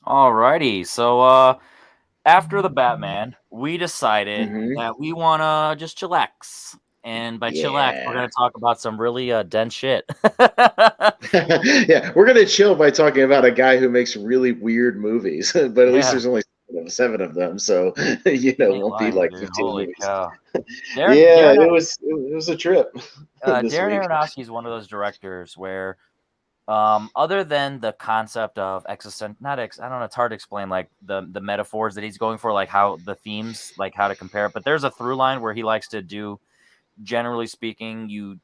Alrighty, so after the Batman, we decided Hmm. that we wanna just chillax, and by chillax, we're Yeah. gonna talk about some really dense shit. Yeah, we're gonna chill by talking about a guy who makes really weird movies, but at least Yeah, there's only seven of them, so you it ain't won't be lying, like dude. 15 Holy movies. cow, Darren, Yeah, Darren, it was a trip this Darren week. Aronofsky is one of those directors where, other than the concept of not I don't know, it's hard to explain, like the metaphors that he's going for, like how the themes, like how to compare it. But there's a through line where he likes to do, generally speaking,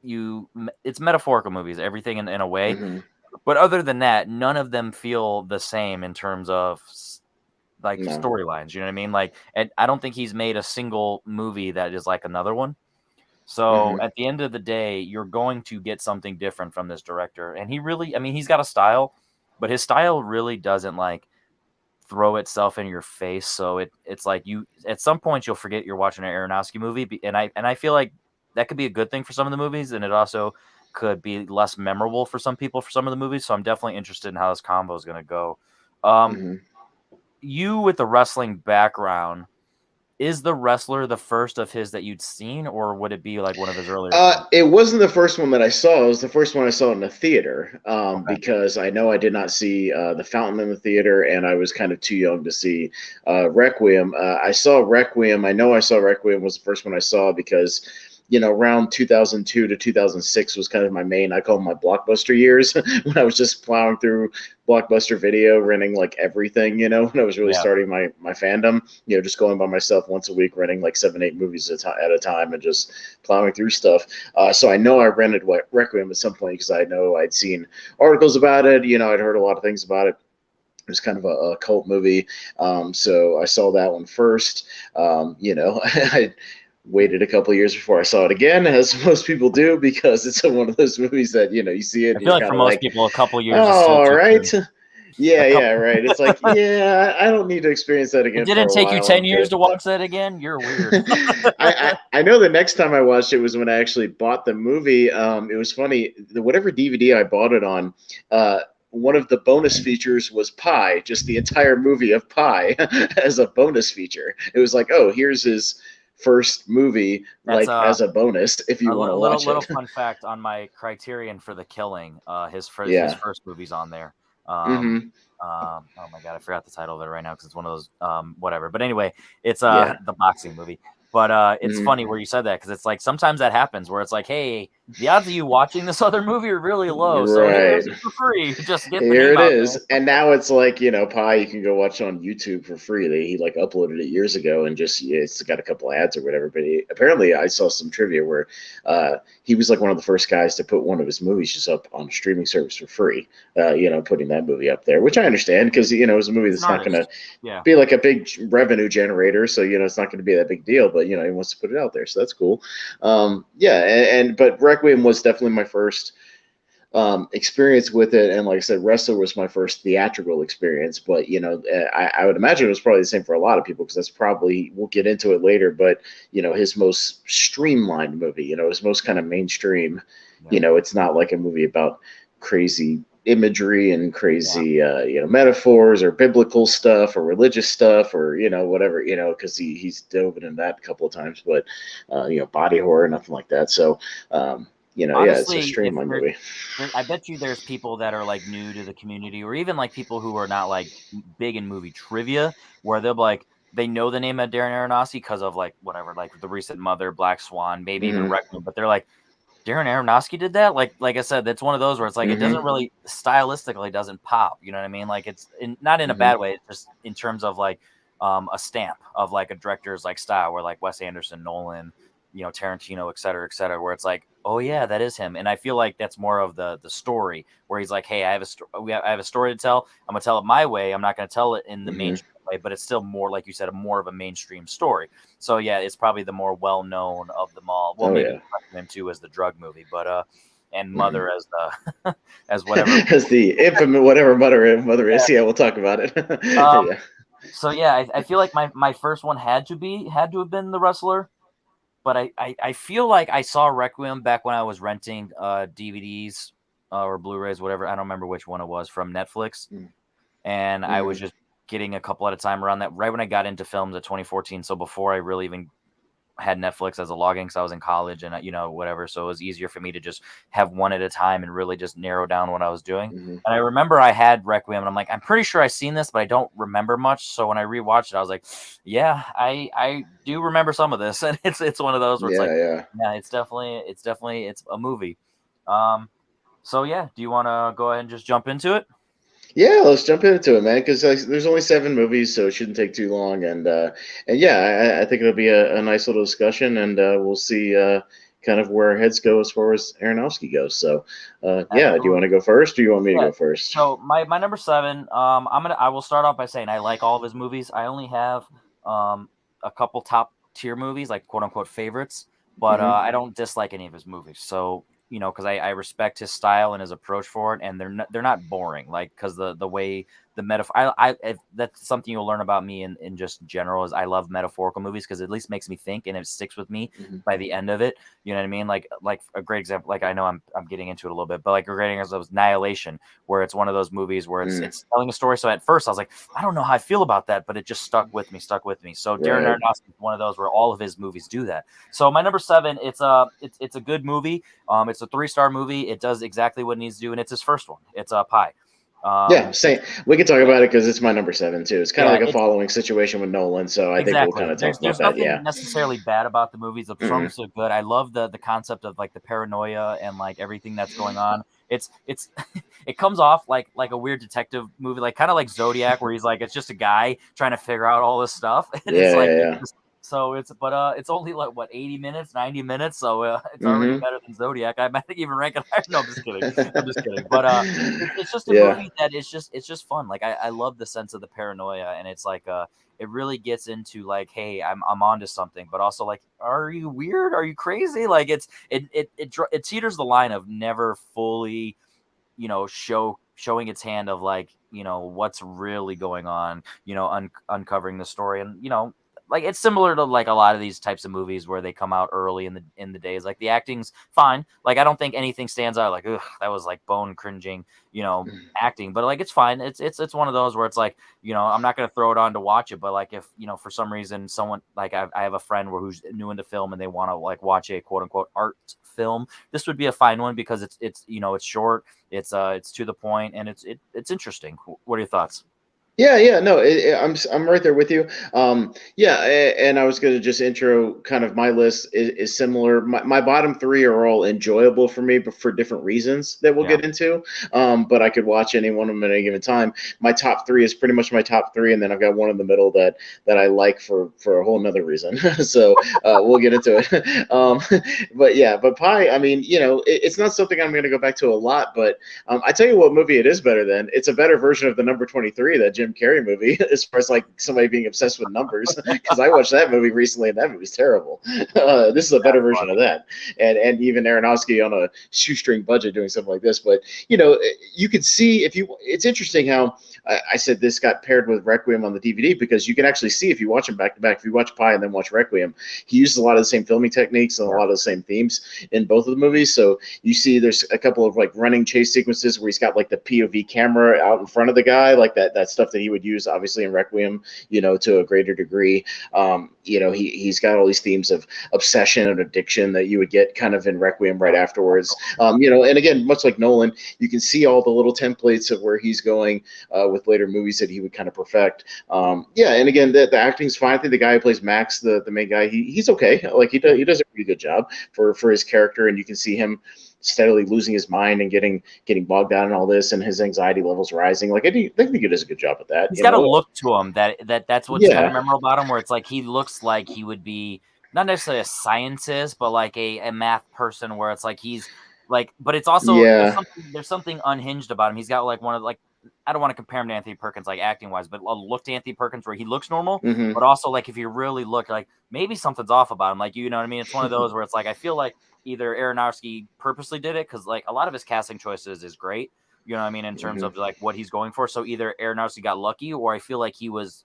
it's metaphorical movies, everything in a way. Hmm. But other than that, none of them feel the same in terms of like No. storylines. You know what I mean? Like, and I don't think he's made a single movie that is like another one. So Hmm. at the end of the day, you're going to get something different from this director. And he really, I mean, he's got a style, but his style really doesn't like throw itself in your face. So it's like you at some point you'll forget you're watching an Aronofsky movie, and I feel like that could be a good thing for some of the movies, and it also could be less memorable for some people for some of the movies. So I'm definitely interested in how this combo is going to go. Um, Hmm. you with the wrestling background, is The Wrestler the first of his that you'd seen, or would it be like one of his earlier films? It wasn't the first one that I saw. It was the first one I saw in the theater, Okay. because I know I did not see The Fountain in the theater, and I was kind of too young to see Requiem. I saw Requiem. I know I saw Requiem was the first one I saw because, around 2002 to 2006 was kind of my main, I call them my blockbuster years, when I was just plowing through Blockbuster Video, renting like everything, when I was really Yeah. starting my fandom, just going by myself once a week, renting like 7, 8 movies at a time and just plowing through stuff. So I know I rented Requiem at some point because I know I'd seen articles about it. I'd heard a lot of things about it. It was kind of a cult movie. So I saw that one first. I waited a couple of years before I saw it again, as most people do, because it's one of those movies that, you see it I and feel you're like for kind of most like, people, a couple years is oh, still all too right. soon. A Yeah, yeah, couple. right. It's like, yeah, I don't need to experience that It again for didn't a take you while. 10 I'm years good. to watch that again? You're weird. I know the next time I watched it was when I actually bought the movie. It was funny. Whatever DVD I bought it on, one of the bonus features was Pi, just the entire movie of Pi as a bonus feature. It was like, oh, here's his first movie, That's like as a bonus, if you want to watch little it. fun fact on my criterion for The Killing. His Yeah. first movie's on there. Um, Hmm. oh my god, I forgot the title of it right now because it's one of those whatever. But anyway, it's Yeah. the boxing movie. But it's Hmm. funny where you said that because it's like sometimes that happens where it's like, hey, the odds of you watching this other movie are really low. So Right. here's it for free. Just get the Here name it out there. is. And now it's like, Pi you can go watch on YouTube for free. He like uploaded it years ago and just, yeah, it's got a couple ads or whatever. But apparently I saw some trivia where he was like one of the first guys to put one of his movies just up on a streaming service for free, putting that movie up there, which I understand because, it was a movie He's an that's not going to artist. Yeah. be like a big revenue generator. So, it's not going to be that big deal, but, he wants to put it out there. So that's cool. Yeah. But Requiem was definitely my first experience with it, and like I said, Wrestler was my first theatrical experience. But I would imagine it was probably the same for a lot of people because that's probably, we'll get into it later, but his most streamlined movie, his most kind of mainstream. Yeah. It's not like a movie about crazy imagery and Yeah. crazy metaphors or biblical stuff or religious stuff or whatever, because he's dove into that a couple of times, but body horror, nothing like that. So yeah, it's a Honestly, if streamlined movie. I bet you there's people that are like new to the community, or even like people who are not like big in movie trivia, where they'll be like they know the name of Darren Aronofsky because of like whatever, like the recent Mother, Black Swan, maybe even Hmm. Requiem, but they're like Darren Aronofsky did that. Like I said, that's one of those where it's like it doesn't Hmm. really stylistically doesn't pop. You know what I mean? Like not in a Hmm. bad way. It's just in terms of like a stamp of like a director's like style, where like Wes Anderson, Nolan, Tarantino, et cetera, where it's like, oh yeah, that is him. And I feel like that's more of the story where he's like, hey, I have a story to tell. I'm gonna tell it my way. I'm not gonna tell it in the Hmm. mainstream way, but it's still more like you said, more of a mainstream story. So yeah, it's probably the more well known of them all. Well, Oh maybe yeah. Requiem too as the drug movie, but and Hmm. Mother as the as whatever. As the infamous whatever mother is, yeah, we'll talk about it. Um. Yeah. So yeah, I feel like my first one had to have been The Wrestler. But I feel like I saw Requiem back when I was renting DVDs or Blu-rays, whatever. I don't remember which one it was from Netflix. and I was Mhm. just getting a couple at a time around that. Right when I got into films at 2014, so before I really even had Netflix as a login, because I was in college and whatever, so it was easier for me to just have one at a time and really just narrow down what I was doing. Mhm. And I remember I had Requiem, and I'm like, I'm pretty sure I've seen this, but I don't remember much. So when I rewatched it, I was like, yeah, I do remember some of this, and it's one of those where it's like, Yeah, yeah. yeah, it's a movie. Um, so yeah, do you want to go ahead and just jump into it? Yeah, let's jump into it, man. Because there's only 7 movies, so it shouldn't take too long. And yeah, I think it'll be a nice little discussion, and we'll see kind of where our heads go as far as Aronofsky goes. So, yeah, do you want Absolutely. to go first, or do you want me to Yeah. go first? So my number seven, I will start off by saying I like all of his movies. I only have um a couple top tier movies, like quote unquote favorites, but Hmm. I don't dislike any of his movies. So because I respect his style and his approach for it, and they're not boring. Like because the way the metaphor, if that's something you'll learn about me in just general is I love metaphorical movies because it at least makes me think and it sticks with me Hmm. by the end of it. You know what I mean? Like a great example. Like I know I'm getting into it a little bit, but like a great example was Annihilation, where it's one of those movies where it's Mm, it's telling a story. So at first I was like, I don't know how I feel about that, but it just stuck with me. So Darren right. Aronofsky is one of those where all of his movies do that. So my number seven, it's a good movie. It's a 3-star movie. It does exactly what it needs to do, and it's his first one. It's a Pie. Yeah, It's same. We can talk about it because it's my number 7 too. It's kind of yeah, like a it's following situation with Nolan, so I think we'll kind exactly. of talk There's about that. nothing Yeah. necessarily bad about the movies. The Mm-mm. performances are good. I love the concept of like the paranoia and like everything that's going on. It's it comes off like a weird detective movie, like kind of like Zodiac, where he's like it's just a guy trying to figure out all this stuff, and it's Yeah, like yeah, yeah. so it's only like what 80 minutes, 90 minutes, so it's already Hmm. better than Zodiac. I might even rank it higher. No, I'm just kidding. I'm just kidding. But it's just a Yeah. movie that it's just fun. Like I love the sense of the paranoia, and it's like it really gets into like, hey, I'm onto something, but also like, are you weird? Are you crazy? Like it teeters the line of never fully, showing its hand of like, what's really going on, uncovering the story, and like it's similar to like a lot of these types of movies where they come out early in the days. Like the acting's fine. Like I don't think anything stands out like, ugh, that was like bone cringing, acting, but like it's fine. It's one of those where it's like, I'm not gonna throw it on to watch it, but like if for some reason someone like I have a friend who's new into film and they want to like watch a quote unquote art film, this would be a fine one because it's short, it's to the point, and it's interesting. What are your thoughts? Yeah, yeah, no, I'm right there with you. Yeah, and I was going to just intro kind of my list is similar. My bottom three are all enjoyable for me, but for different reasons that we'll Yeah, get into. But I could watch any one of them at any given time. My top three is pretty much my top three, and then I've got one in the middle that I like for a whole nother reason. So we'll get into it. But yeah, but Pie. I mean, it's not something I'm going to go back to a lot, but I tell you what movie it is better than. It's a better version of the number 23, that Jim Carrey movie, as far as like somebody being obsessed with numbers. Because I watched that movie recently, and that movie's terrible. This is a better that's version of funny. that, and even Aronofsky on a shoestring budget doing something like this. But you could see if you. It's interesting how I said this got paired with Requiem on the DVD because you can actually see if you watch them back to back. If you watch Pie and then watch Requiem, he uses a lot of the same filming techniques and a Yeah, lot of the same themes in both of the movies. So you see there's a couple of like running chase sequences where he's got like the POV camera out in front of the guy, like that stuff that he would use obviously in Requiem, to a greater degree. He's got all these themes of obsession and addiction that you would get kind of in Requiem right yeah, afterwards. And again, much like Nolan, you can see all the little templates of where he's going with later movies that he would kind of perfect. Yeah, and again, the acting's fine. I think the guy who plays Max, the main guy, he's okay. Like yeah. he does a pretty good job for his character, and you can see him steadily losing his mind and getting bogged down in all this, and his anxiety levels rising. Like I think he does a good job at that. He's got a look to him that's what's kind of Yeah. memorable about him, where it's like he looks like he would be not necessarily a scientist, but like a math person, where it's like he's like, but it's also Yeah. there's something unhinged about him. He's got like one of like, I don't want to compare him to Anthony Perkins like acting wise, but a look to Anthony Perkins where he looks normal, Hmm. but also like if you really look, like maybe something's off about him. Like, you know what I mean? It's one of those where it's like I feel like either Aronofsky purposely did it because like a lot of his casting choices is great, you know what I mean, in terms Hmm. of like what he's going for. So either Aronofsky got lucky, or I feel like he was,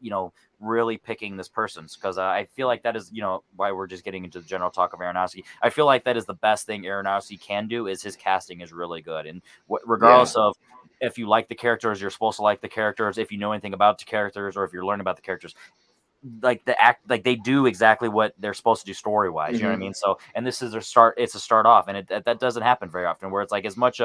really picking this person's, because I feel like that is, why we're just getting into the general talk of Aronofsky. I feel like that is the best thing Aronofsky can do, is his casting is really good, and Yeah. regardless of if you like the characters, you're supposed to like the characters. If you know anything about the characters, or if you're learning about the characters, like they do exactly what they're supposed to do story wise. You know what I mean? So, and this is it's a start off, and that doesn't happen very often. Where it's like as much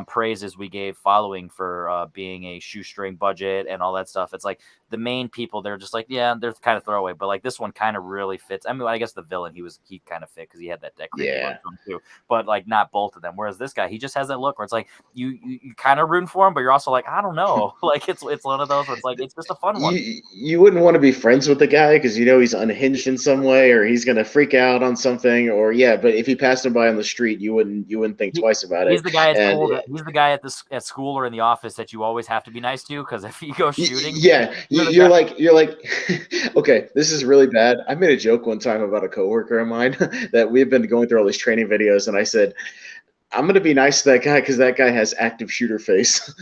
praise as we gave Following for being a shoestring budget and all that stuff. It's like the main people, they're just like, yeah, they're kind of throwaway. But like this one kind of really fits. I mean, I guess the villain, he kind of fit because he had that creepy look to him too. But like not both of them. Whereas this guy, he just has that look where it's like you kind of rooting for him, but you're also like, I don't know. Like it's one of those where it's like it's just a fun one. You wouldn't want to be friends with the guy because you know he's unhinged in some way, or he's gonna freak out on something, or but if he passed him by on the street, you wouldn't think twice about it. He's the guy at school. He's the guy at school or in the office that you always have to be nice to, because if he goes shooting, you're like, okay, this is really bad. I made a joke one time about a coworker of mine that we've been going through all these training videos, and I said, I'm going to be nice to that guy because that guy has active shooter face,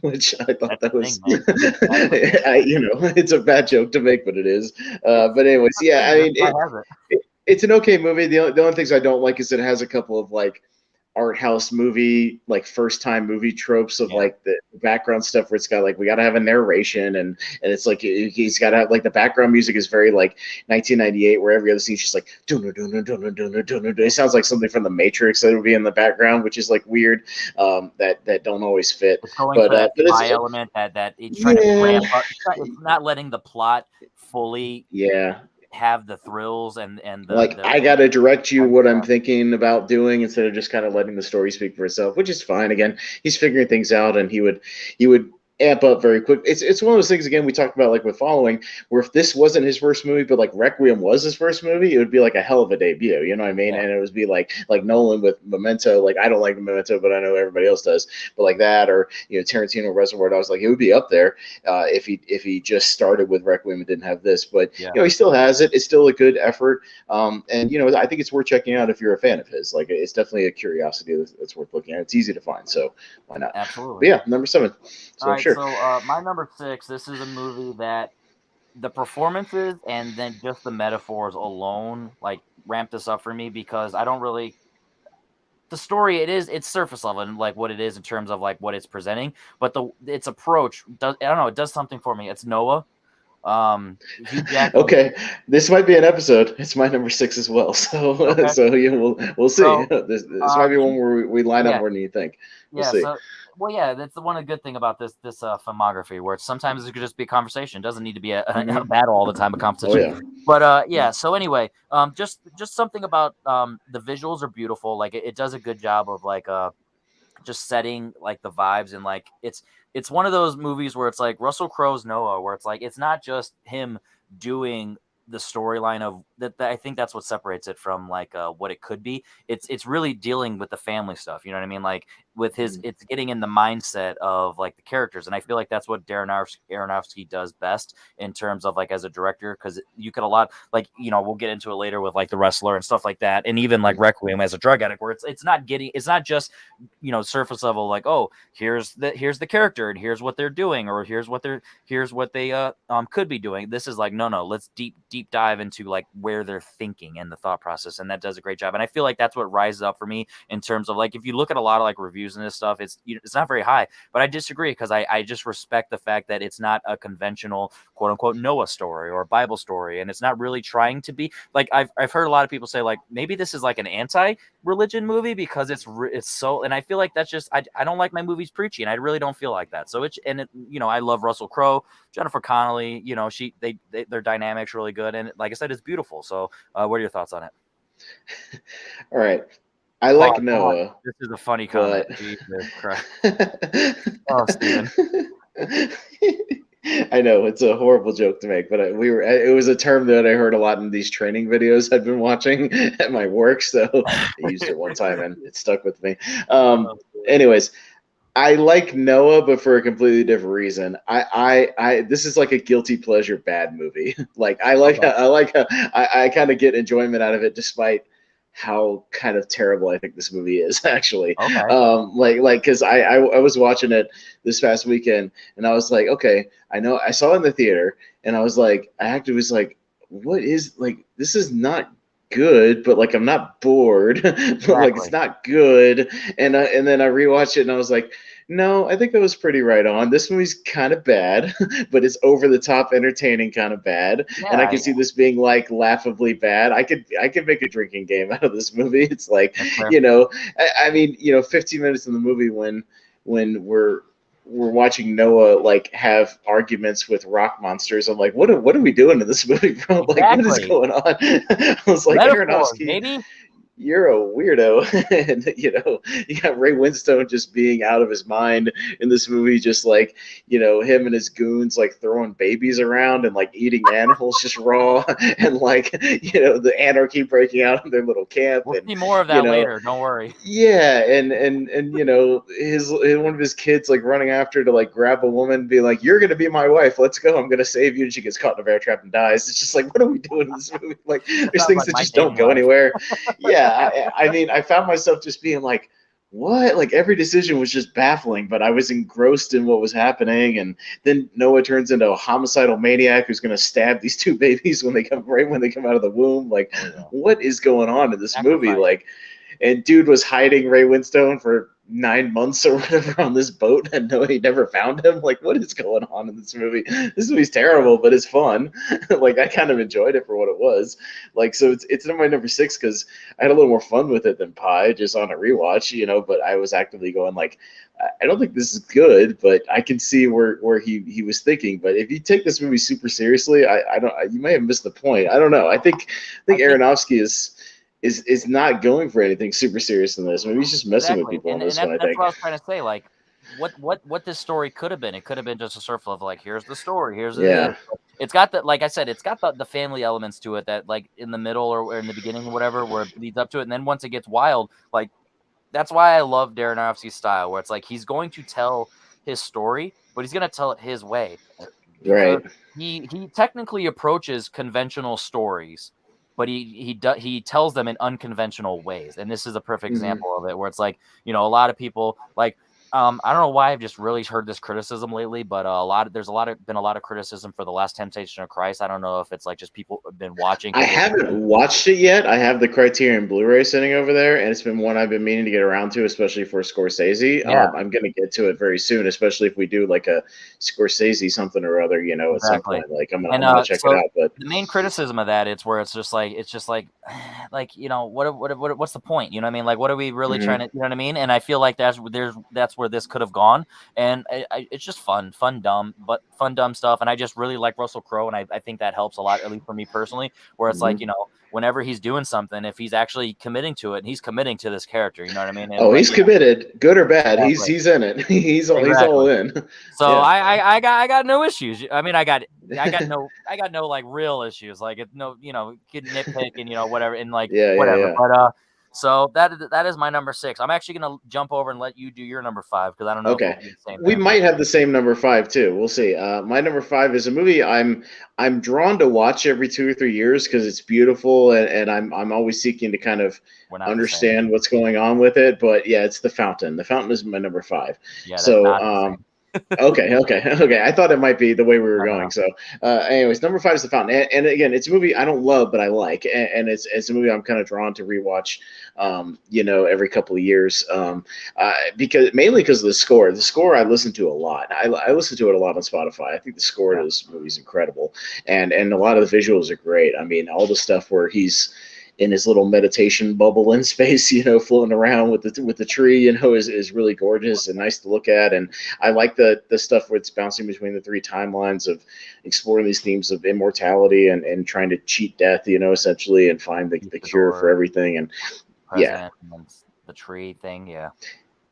which I thought that was, it's a bad joke to make, but it is. But anyways, I mean, it's an okay movie. The only things I don't like is it has a couple of like art house movie, like first time movie tropes of like the background stuff where it's got like, we got to have a narration and it's like he's got to have like the background music is very like 1998 where every other scene's just like it sounds like something from the Matrix that would be in the background, which is like weird, that don't always fit. It's going for that high element that it's trying to ramp up. It's not letting the plot fully have the thrills and I gotta direct you what I'm thinking about doing instead of just kind of letting the story speak for itself, which is fine. Again, he's figuring things out, and he would amp up very quick. It's one of those things, again, we talked about like with Following, where if this wasn't his first movie, but like Requiem was his first movie, it would be like a hell of a debut. You know what I mean? And it would be like Nolan with Memento. Like I don't like Memento, but I know everybody else does. But like that, or Tarantino Reservoir Dogs, like it would be up there if he just started with Requiem and didn't have this. But he still has it. It's still a good effort. And I think it's worth checking out if you're a fan of his. Like it's definitely a curiosity that's worth looking at. It's easy to find, so why not? Absolutely. But number 7. So all right, sure. So my number 6, this is a movie that the performances and then just the metaphors alone like ramp this up for me, because I don't really, the story, it's surface level and like what it is in terms of like what it's presenting, but its approach does, I don't know, it does something for me. It's Noah. Okay, this might be an episode. It's my number 6 as well. So we'll see. So, this might be one where we line up more than you think. We'll see. That's the one good thing about this filmography, where sometimes it could just be a conversation. It doesn't need to be a battle all the time, a competition. But so anyway, just something about the visuals are beautiful. Like it does a good job of like just setting like the vibes, and like it's one of those movies where it's like Russell Crowe's Noah, where it's like it's not just him doing the storyline of that. I think that's what separates it from like what it could be. It's really dealing with the family stuff. You know what I mean? Like with his, it's getting in the mindset of like the characters, and I feel like that's what Darren Aronofsky does best in terms of like as a director, because you could we'll get into it later with like The Wrestler and stuff like that, and even like Requiem as a drug addict, where it's not just surface level like, oh, here's the character and here's what they're doing, or here's what they could be doing. This is like no, let's deep dive into like where they're thinking and the thought process, and that does a great job. And I feel like that's what rises up for me in terms of like, if you look at a lot of like reviews and this stuff, it's not very high, but I disagree, because I just respect the fact that it's not a conventional quote unquote Noah story or Bible story, and it's not really trying to be like, I've heard a lot of people say like maybe this is like an anti-religion movie because it's so, and I feel like that's just, I don't like my movies preachy, and I really don't feel like that. So I love Russell Crowe, Jennifer Connelly, their dynamic's really good, and like I said, it's beautiful. So what are your thoughts on it? All right. I like Noah. This is a funny comment. Jesus Christ. Oh, Steven. I know it's a horrible joke to make, but it was a term that I heard a lot in these training videos I've been watching at my work. So I used it one time and it stuck with me. Anyways, I like Noah, but for a completely different reason. This is like a guilty pleasure bad movie. Like I kind of get enjoyment out of it, despite how kind of terrible I think this movie is, actually. Okay. Because I was watching it this past weekend, and I was like, okay, I know I saw it in the theater, and I was like, what is, like, this is not good, but like I'm not bored, but like it's Exactly. not good. And then I rewatched it and I was like, no, I think that was pretty right on. This movie's kind of bad, but it's over the top entertaining kind of bad. And I Yeah, can see this being like laughably bad. I could make a drinking game out of this movie. It's like, that's fair. you know, I mean, 15 minutes in the movie when we're watching Noah like have arguments with rock monsters. I'm like, what are we doing in this movie, bro? Like, what is Exactly. going on? I was like, Metaphor, Aronofsky, baby. you're a weirdo. And you got Ray Winstone just being out of his mind in this movie, just like, him and his goons like throwing babies around and like eating animals just raw, and like, the anarchy breaking out in their little camp. We'll And see more of you that know later. Don't worry. yeah, and his one of his kids like running after to like grab a woman and be like, "You're gonna be my wife. Let's go. I'm gonna save you." And she gets caught in a bear trap and dies. It's just like, what are we doing in this movie? Like, That there's sounds things like that my just don't dating go life. anywhere. Yeah, I mean, I found myself just being like, what? Like every decision was just baffling, but I was engrossed in what was happening. And then Noah turns into a homicidal maniac who's gonna stab these two babies when they come out of the womb. Like, Oh yeah. what is going on in this movie? Sacrifice. Like, and dude was hiding Ray Winstone for 9 months or whatever on this boat, and no, he never found him. Like, what is going on in this movie? This movie's terrible, but it's fun. Like, I kind of enjoyed it for what it was. Like, so it's in my number six because I had a little more fun with it than Pie, just on a rewatch, But I was actively going like, I don't think this is good, but I can see where he was thinking. But if you take this movie super seriously, I don't. You may have missed the point. I don't know. I think I think Aronofsky is not going for anything super serious in this. Maybe he's just messing with exactly, people in and this one, I that's think. what I was trying to say. Like, what this story could have been. It could have been just a surf of like, here's the story, here's this. Yeah. It's got the, like I said, it's got the family elements to it that like in the middle or in the beginning or whatever, where it leads up to it, and then once it gets wild, like that's why I love Darren Aronofsky's style, where it's like he's going to tell his story, but he's going to tell it his way because Right. he technically approaches conventional stories, but he tells them in unconventional ways, and this is a perfect Hmm. example of it, where it's like a lot of people like. I don't know why I've just really heard this criticism lately, but there's been a lot of criticism for the Last Temptation of Christ. I don't know if it's like just people have been watching I because haven't watched it yet. I have the Criterion Blu-ray sitting over there, and it's been one I've been meaning to get around to, especially for Scorsese. yeah, I'm going to get to it very soon, especially if we do like a Scorsese something or other, at some exactly. point. Like And I'm gonna check it so out. But the main criticism of that it's where it's just like like what's the point? You know what I mean? Like what are we really trying mhm. to, you know what I mean? And I feel like that's where this could have gone. And it's just fun dumb stuff. And I just really like Russell Crowe, and I think that helps a lot, at least for me personally. Where it's like Mhm. whenever he's doing something, if he's actually committing to it, and he's committing to this character, you know what I mean? And Oh, like he's committed, good or bad. He's exactly, he's in it. He's all exactly. in. So Yeah. I got no issues. I mean, I got no like real issues. Like it's no, get nitpick and whatever and like Yeah, yeah, whatever. yeah. But so that is my number six. I'm actually gonna jump over and let you do your number five because I don't know if we'll Okay. do the same We thing. might have the same number five too. We'll see. My number five is a movie I'm drawn to watch every 2 or 3 years because it's beautiful, and I'm always seeking to kind of We're not the same. understand what's going on with it. But yeah, it's The Fountain. The Fountain is my number five. Yeah, that's So not the same. Okay, okay, okay. I thought it might be the way we were No, no, going. no. So, anyways, number five is The Fountain, and again, it's a movie I don't love, but I like, and it's a movie I'm kind of drawn to rewatch, every couple of years, because mainly because of the score. The score I listen to a lot. I listen to it a lot on Spotify. I think the score Yeah, to this movie is incredible, and a lot of the visuals are great. I mean, all the stuff where he's in his little meditation bubble in space, floating around with the tree, is really gorgeous and nice to look at. And I like the stuff where it's bouncing between the three timelines of exploring these themes of immortality and trying to cheat death, essentially, and find the cure for Conquistador, everything. And yeah, president, and then the tree thing. Yeah,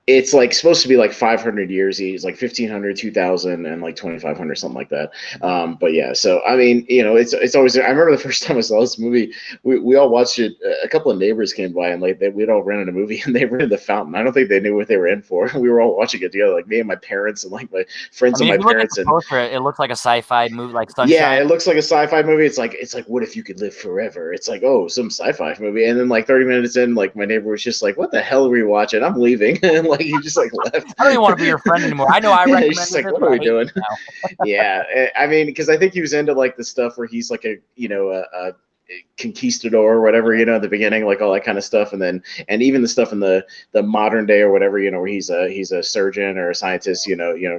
it's like supposed to be like 500 years. He's like 1500, 2000, and like 2500, something like that. But yeah, so I mean, it's always. I remember the first time I saw this movie, we all watched it. A couple of neighbors came by and like we'd all rented a movie and they rented The Fountain. I don't think they knew what they were in for. We were all watching it together, like me and my parents and like my I friends and mean, if my you look at parents. the And poster, it looks like a sci-fi movie, like yeah, Sunshine. it looks like a sci-fi movie. It's like what if you could live forever? It's like, oh, some sci-fi movie. And then like 30 minutes in, like my neighbor was just like, what the hell are we watching? I'm leaving. And like he just like left. I don't even want to be your friend anymore. I know I Yeah, he's just recommended like, this, what but are I we hate doing? you now. Yeah, I mean, because I think he was into like the stuff where he's like a conquistador or whatever, at the beginning, like all that kind of stuff, and even the stuff in the modern day or whatever, where he's a surgeon or a scientist,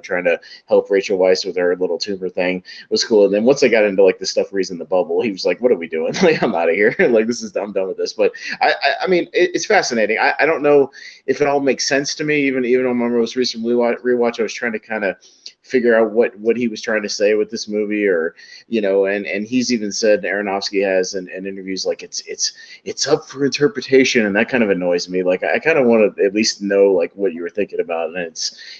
trying to help Rachel Weisz with her little tumor thing was cool. And then once I got into like the stuff where he's in the bubble, he was like, "What are we doing? Like, I'm out of here. Like, I'm done with this." But I mean, it's fascinating. I don't know if it all makes sense to me. Even on my most recent rewatch, I was trying to kind of figure out what he was trying to say with this movie, or and he's even said, Aronofsky has in interviews, like it's up for interpretation, and that kind of annoys me. Like, I kind of want to at least know like what you were thinking about, and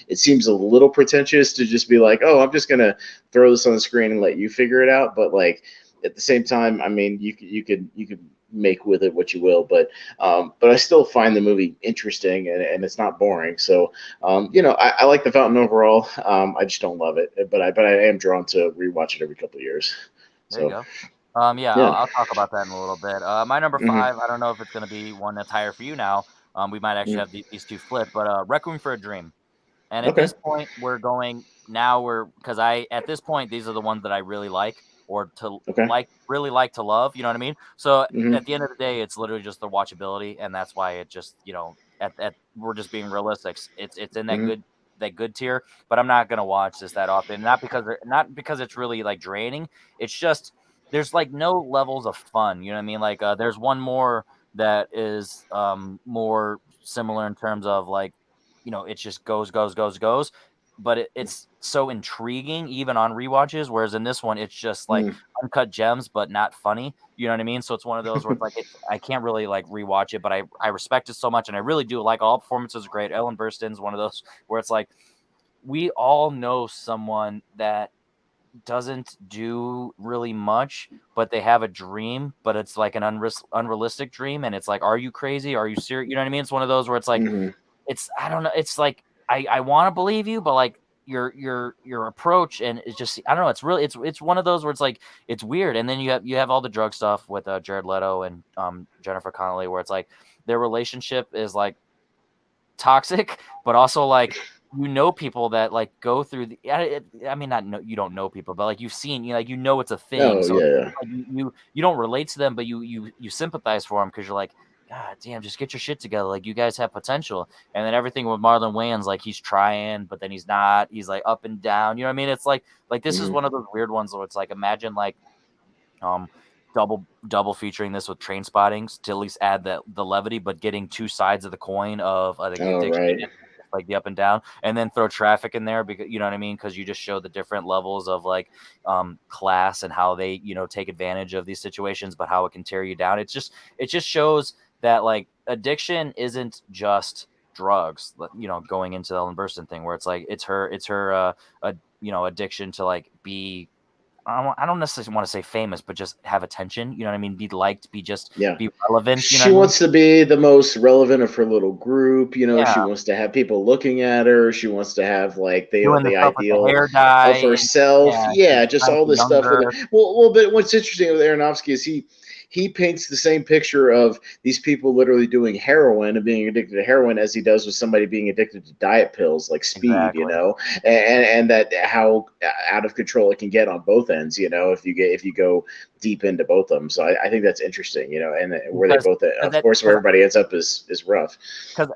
it seems a little pretentious to just be like, oh, I'm just gonna throw this on the screen and let you figure it out. But like at the same time, I mean, you could make with it what you will, but I still find the movie interesting, and it's not boring. So I like The Fountain overall. I just don't love it, but I am drawn to rewatch it every couple of years. There you So go. Yeah, yeah. I'll talk about that in a little bit. My number Hmm. 5, I don't know if it's gonna be one that's higher for you now. We might actually have these 2 flip, but Requiem for a Dream. And at Okay. this point, we're going now we're because I at this point, these are the ones that I really like, or to Okay. really like to love, you know what I mean? So Hmm. at the end of the day, it's literally just the watchability, and that's why it just, at we're just being realistic. It's in Hmm. that good tier, but I'm not gonna watch this that often. Not because it's really like draining. It's just there's like no levels of fun, you know what I mean? Like there's one more that is more similar in terms of like, it just goes, goes, goes, goes. But it's so intriguing even on rewatches. Whereas in this one, it's just like uncut gems, but not funny. You know what I mean? So it's one of those where it's like I can't really like rewatch it, but I respect it so much, and I really do like all performances are great. Ellen Burstyn's one of those where it's like we all know someone that doesn't do really much, but they have a dream, but it's like an unrealistic dream, and it's like, are you crazy? Are you serious? You know what I mean? It's one of those where it's like Hmm. I don't know. It's like I want to believe you, but like your approach, and it's just I don't know. It's really it's one of those where it's like it's weird, and then you have all the drug stuff with Jared Leto and Jennifer Connelly, where it's like their relationship is like toxic, but also like people that like go through I mean not know you don't know people, but like you've seen like it's a thing, Oh so yeah. like, you don't relate to them, but you sympathize for them because you're like, God damn, just get your shit together, like you guys have potential. And then everything with Marlon Wayans, like he's trying, but then he's not. He's like up and down. You know what I mean? It's like this is Hmm. one of those weird ones where it's like imagine like um double featuring this with Train Spottings to at least add the levity, but getting two sides of the coin of like the All addiction, right. like the up and down, and then throw Traffic in there because you know what I mean, because you just show the different levels of like class and how they take advantage of these situations, but how it can tear you down. It just shows that like addiction isn't just drugs, going into the Ellen Burstyn thing where it's like it's her addiction to like be I don't necessarily want to say famous, but just have attention. You know what I mean? Be liked, Yeah. be relevant. You know She what I mean? wants to be the most relevant of her little group. She Yeah, wants to have people looking at her. She wants to have like the doing the the stuff with the ideal hair dye, of and herself. yeah, she's Yeah, just trying to all be this stuff with it. younger. Well, but what's interesting with Aronofsky is he paints the same picture of these people literally doing heroin and being addicted to heroin as he does with somebody being addicted to diet pills like speed, Exactly. and that how out of control it can get on both ends, if you go deep into both of them. So I think that's interesting, and where they Because both, because of that course, where everybody ends up is rough.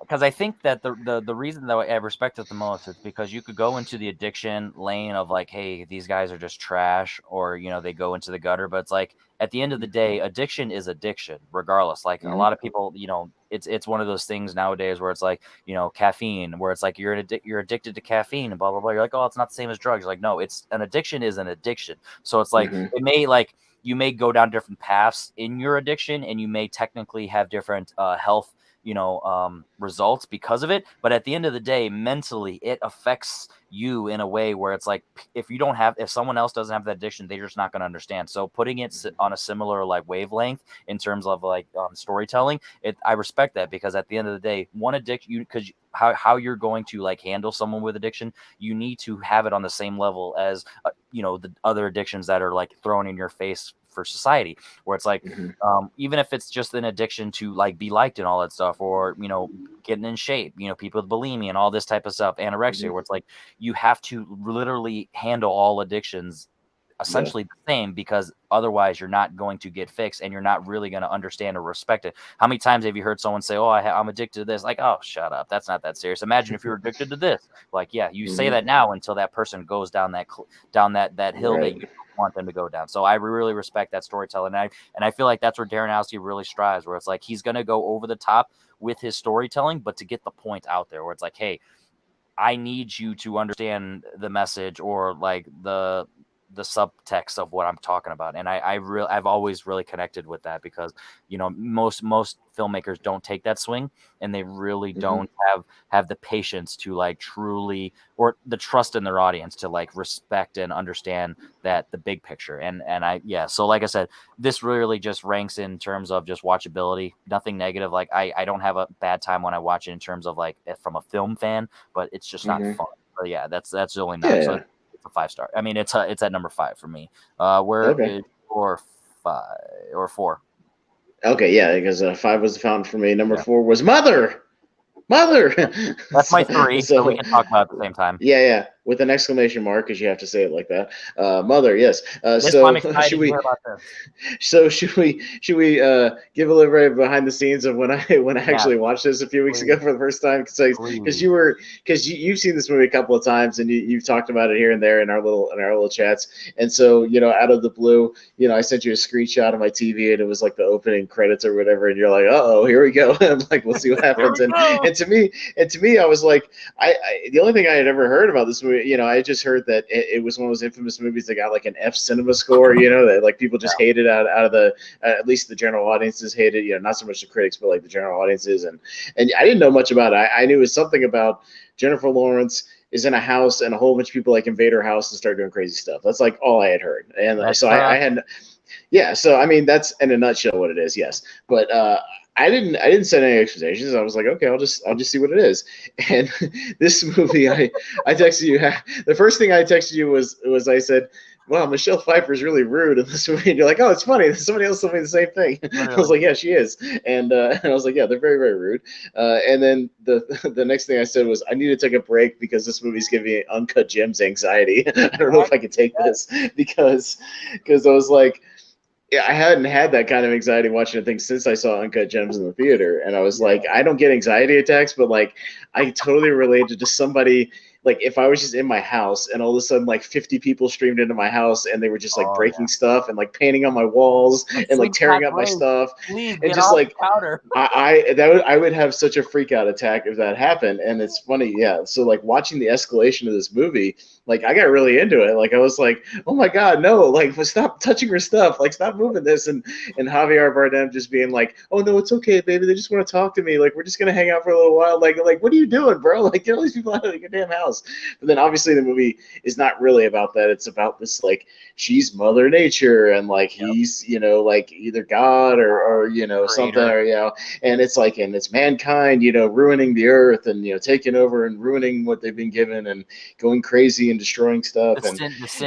because I think that the reason that I respect it the most is because you could go into the addiction lane of like, hey, these guys are just trash, or they go into the gutter. But it's like at the end of the day, addiction is addiction, regardless. Like a Mm-hmm. lot of people, it's one of those things nowadays where it's like, caffeine, where it's like you're addicted to caffeine and blah blah blah. You're like, oh, it's not the same as drugs. You're like, no, it's an addiction is an addiction. So it's like Mm-hmm. it may like you may go down different paths in your addiction, and you may technically have different health results because of it. But at the end of the day, mentally, it affects you in a way where it's like if someone else doesn't have that addiction, they're just not going to understand. So putting it on a similar like wavelength in terms of like storytelling, I respect that because at the end of the day, one addiction, because how you're going to like handle someone with addiction, you need to have it on the same level as the other addictions that are like thrown in your face for society, where it's like Mm-hmm. even if it's just an addiction to like be liked and all that stuff, or getting in shape, people with bulimia and all this type of stuff, anorexia, Mm-hmm. where it's like you have to literally handle all addictions essentially the same, because otherwise you're not going to get fixed and you're not really going to understand or respect it. How many times have you heard someone say, oh, I'm addicted to this? Like, oh, shut up. That's not that serious. Imagine if you were addicted to this. Like, yeah, you say that now until that person goes down that hill that you don't want them to go down. So I really respect that storytelling. And I feel like that's where Darren Aronofsky really strives, where it's like he's going to go over the top with his storytelling, but to get the point out there, where it's like, hey, I need you to understand the message, or like the subtext of what I'm talking about. And I've always really connected with that, because, most filmmakers don't take that swing, and they really don't have the patience to like truly, or the trust in their audience to like respect and understand that the big picture. So like I said, this really just ranks in terms of just watchability, nothing negative. Like I don't have a bad time when I watch it in terms of like from a film fan, but it's just not fun. But yeah, that's the only knock. So it's a 5-star. I mean, it's at number 5 for me. Where is your 5 or 4? Okay, yeah, because 5 was the fountain for me. Number 4 was Mother. That's my 3, so we can talk about it at the same time. Yeah, with an exclamation mark, because you have to say it like that. Mother, yes. Should we? Should we give a little bit behind the scenes of when I actually watched this a few weeks ago for the first time? Because you've seen this movie a couple of times, and you've talked about it here and there in our little chats. And so, out of the blue, I sent you a screenshot of my TV, and it was like the opening credits or whatever, and you're like, "Uh-oh, here we go." I'm like, "We'll see what happens." And to me, I was like, the only thing I had ever heard about this movie, I just heard that it was one of those infamous movies that got like an F cinema score, that like people just hated out of the, at least the general audiences hated, not so much the critics, but like the general audiences. And I didn't know much about it. I knew it was something about Jennifer Lawrence is in a house and a whole bunch of people like invade her house and start doing crazy stuff. That's like all I had heard. And I had, so I mean, that's in a nutshell what it is. Yes. But, I didn't set any expectations. I was like, okay, I'll just see what it is. And this movie, I texted you. The first thing I texted you was I said, wow, Michelle Pfeiffer is really rude in this movie. And you're like, oh, it's funny. Somebody else told me the same thing. Really? I was like, yeah, she is. And I was like, yeah, they're very, very rude. And then the next thing I said was, I need to take a break because this movie's giving me Uncut Gems anxiety. I don't know if I could take this because I was like, yeah, I hadn't had that kind of anxiety watching a thing since I saw Uncut Gems in the theater. And I was like, I don't get anxiety attacks, but like I totally related to somebody. Like if I was just in my house and all of a sudden like 50 people streamed into my house and they were just like breaking stuff and like painting on my walls and like tearing up my stuff and just like I would have such a freak out attack if that happened. And it's funny, yeah. So like watching the escalation of this movie, like I got really into it. Like I was like, oh my god, no! Like stop touching her stuff. Like stop moving this. And Javier Bardem just being like, oh no, it's okay, baby. They just want to talk to me. Like we're just gonna hang out for a little while. Like what are you doing, bro? Like get all these people out of your damn house. But then obviously the movie is not really about that. It's about this like she's Mother Nature and like he's like either God or something or and it's like and it's mankind ruining the earth and taking over and ruining what they've been given and going crazy and destroying stuff and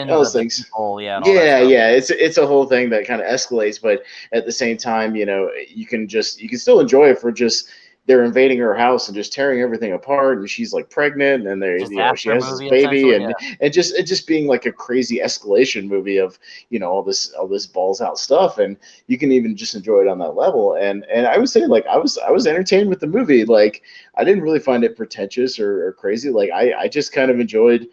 those things. It's a whole thing that kind of escalates, but at the same time you can still enjoy it for just they're invading her house and just tearing everything apart, and she's like pregnant, and she has this baby, and it just being like a crazy escalation movie of all this balls out stuff, and you can even just enjoy it on that level. And I would say like I was entertained with the movie. Like I didn't really find it pretentious or crazy. Like I just kind of enjoyed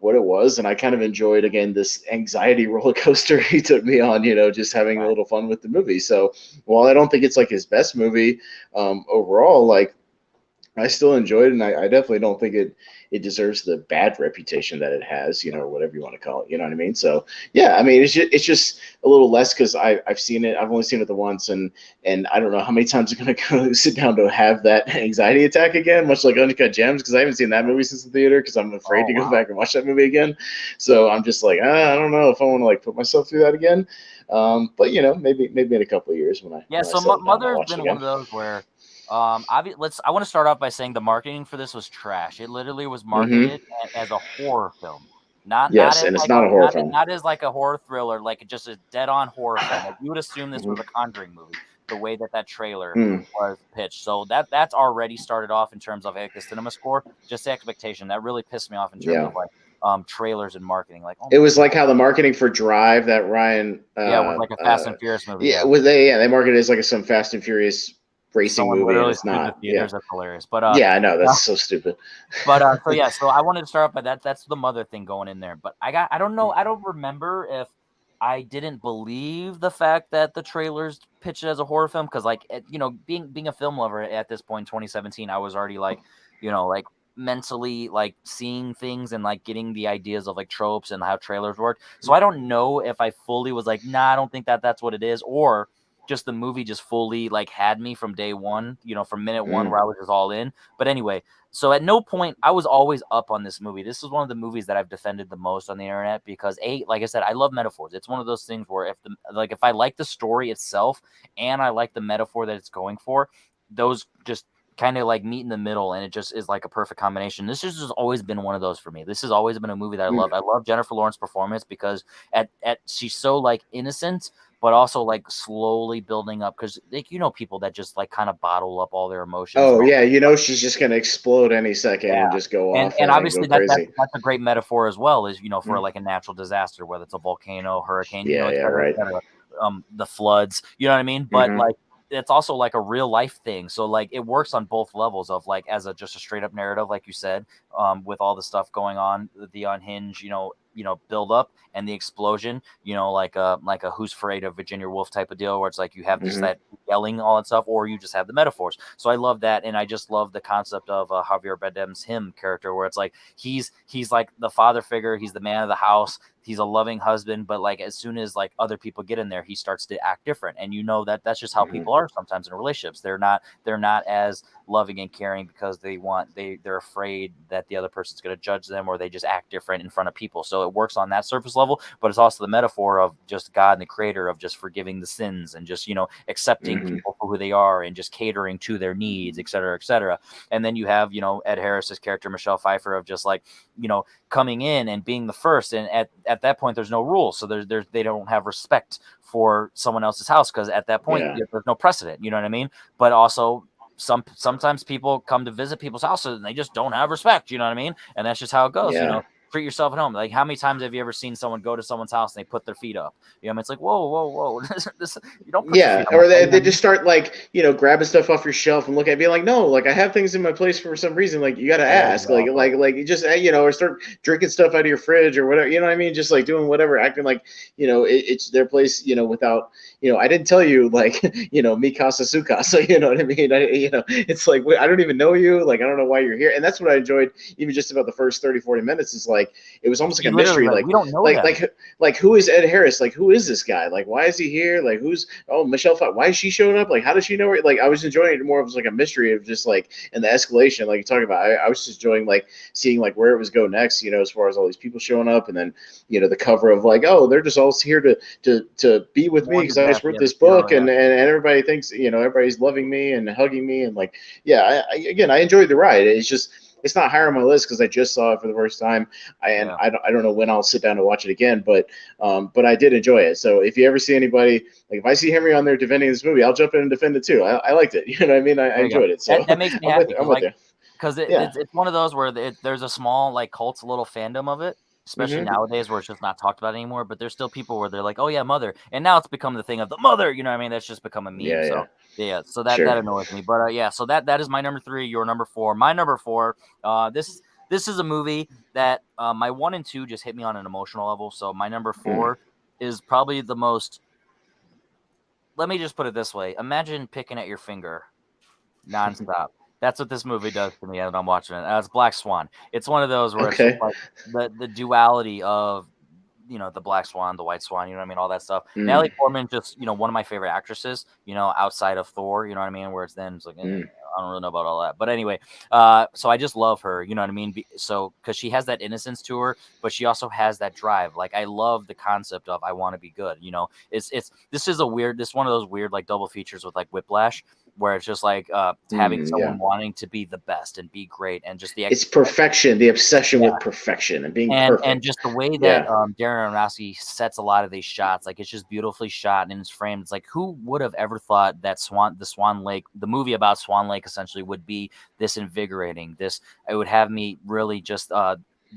what it was, and I kind of enjoyed again this anxiety roller coaster he took me on, just having a little fun with the movie. So while I don't think it's like his best movie overall, like I still enjoyed it, and I definitely don't think it deserves the bad reputation that it has, or whatever you want to call it. You know what I mean? So yeah, I mean it's just a little less because I've seen it. I've only seen it the once, and I don't know how many times I'm gonna go sit down to have that anxiety attack again, much like Uncut Gems, because I haven't seen that movie since the theater because I'm afraid to go back and watch that movie again. So I'm just like I don't know if I want to like put myself through that again. But maybe in a couple of years when I so Mother's been one of those where. I want to start off by saying the marketing for this was trash. It literally was marketed as a horror film, not and it's not a horror film, not as like a horror thriller, like just a dead-on horror film. Like you would assume this was a Conjuring movie, the way that trailer was pitched. So that's already started off in terms of like the cinema score, just the expectation that really pissed me off in terms of like trailers and marketing. Like, oh It my was god, like how the marketing for Drive that Ryan, yeah, it was like a Fast and Furious movie. yeah, Yeah, they marketed it as like some Fast and Furious racing someone movie, and literally it's sued the not. Yeah, theaters. That's hilarious. But yeah, I know that's so stupid. so yeah, so I wanted to start off by that. That's the mother thing going in there. But I don't know, I don't remember if I didn't believe the fact that the trailers pitched it as a horror film because, like, being a film lover at this point in 2017, I was already like, like mentally like seeing things and like getting the ideas of like tropes and how trailers work. So I don't know if I fully was like, nah, I don't think that that's what it is, or just the movie just fully like had me from day one, from minute one Mm, where I was just all in. But anyway, so at no point I was always up on this movie. This is one of the movies that I've defended the most on the internet because like I said, I love metaphors. It's one of those things where if I like the story itself and I like the metaphor that it's going for, those just kind of like meet in the middle, and it just is like a perfect combination. This has just always been one of those for me. This has always been a movie that I mm. love. I love Jennifer Lawrence's performance because at she's so like innocent but also like slowly building up because like people that just like kind of bottle up all their emotions Oh and all. yeah, she's just gonna explode any second Yeah. and just go And off and and go obviously that's crazy. that's a great metaphor as well, is for Mm. like a natural disaster, whether it's a volcano, hurricane, Yeah, et yeah, cetera, et right. cetera. The floods, you know what I mean? But Hmm. like it's also like a real life thing. So like it works on both levels of like as a just a straight up narrative, like you said, with all the stuff going on, the unhinged, build up and the explosion, like a Who's Afraid of Virginia Woolf type of deal, where it's like you have just Hmm. that yelling, all that stuff, or you just have the metaphors. So I love that, and I just love the concept of Javier Bardem's him character, where it's like he's like the father figure, he's the man of the house, he's a loving husband, but like as soon as like other people get in there, he starts to act different, and that's just how Hmm. people are sometimes in relationships. They're not as loving and caring because they're afraid that the other person's going to judge them, or they just act different in front of people. So it works on that surface level, but it's also the metaphor of just God and the creator of just forgiving the sins and just accepting Hmm. people for who they are and just catering to their needs, et cetera, et cetera. And then you have Ed Harris's character Michelle Pfeiffer of just like coming in and being the first, and at that point there's no rules, so there's they don't have respect for someone else's house because at that point Yeah. there's no precedent, you know what I mean? But also sometimes people come to visit people's houses and they just don't have respect, you know what I mean? And that's just how it goes, Yeah. treat yourself at home. Like, how many times have you ever seen someone go to someone's house and they put their feet up? I mean, it's like, whoa, whoa, whoa. You don't put your Yeah, feet on my or bed, you know they what I just mean? start like grabbing stuff off your shelf and look at it, be like, no, like I have things in my place for some reason. Like you got to ask, like Exactly. you just or start drinking stuff out of your fridge or whatever. You know what I mean? Just like doing whatever, acting like it's their place. Without I didn't tell you like mi casa su casa. You know what I mean? It's like I don't even know you. Like I don't know why you're here. And that's what I enjoyed even just about the first 30, 40 minutes. Is like it was almost She like a literally mystery. like, Like we don't know like them. like like who is Ed Harris? Like who is this guy? Like why is he here? Like who's Michelle Pfeiffer? Why is she showing up? Like how does she know her? Like I was enjoying it more of like a mystery of just like and the escalation, like you're talking about. I was just enjoying like seeing like where it was go next. As far as all these people showing up, and then the cover of like they're just all here to be with me Mourn because your I just death. wrote Yeah, the this book, funeral. Yeah. and everybody thinks everybody's loving me and hugging me and like again I enjoyed the ride. It's just it's not higher on my list because I just saw it for the first time. And Yeah. I don't know when I'll sit down and watch it again, but I did enjoy it. So if you ever see anybody like if I see Henry on there defending this movie, I'll jump in and defend it too. I liked it. You know what I mean? I There you go. enjoyed it. So That makes me I'm with happy I'm because with like you. because Yeah. it's one of those where there's a small like cult little fandom of it, especially Hmm. nowadays where it's just not talked about anymore. But there's still people where they're like, oh yeah, mother, and now it's become the thing of the mother. You know what I mean? That's just become a meme. Yeah. So Yeah. yeah, so that Sure. annoys me. But yeah, so that is my number three. Your number four. My number four. This is a movie that my one and two just hit me on an emotional level. So my number Mm. four is probably the most. Let me just put it this way: imagine picking at your finger nonstop. That's what this movie does to me as I'm watching it. It's Black Swan. It's one of those where it's just Okay. like the duality of the Black Swan, the White Swan, you know what I mean, all that stuff. Mm. Natalie Portman, just one of my favorite actresses, outside of Thor, you know what I mean, where it's like Mm. I don't really know about all that, but anyway, so I just love her, you know what I mean. So because she has that innocence to her, but she also has that drive. Like I love the concept of I want to be good. It's this one of those weird like double features with like Whiplash, where it's just like having Mm. someone Yeah. wanting to be the best and be great, and just It's perfection, the obsession yeah, with perfection and being and perfect. just the way that Yeah. Darren Aronofsky sets a lot of these shots, like it's just beautifully shot and it's framed. It's like who would have ever thought that the Swan Lake, the movie about Swan Lake, essentially would be this invigorating. It would have me really just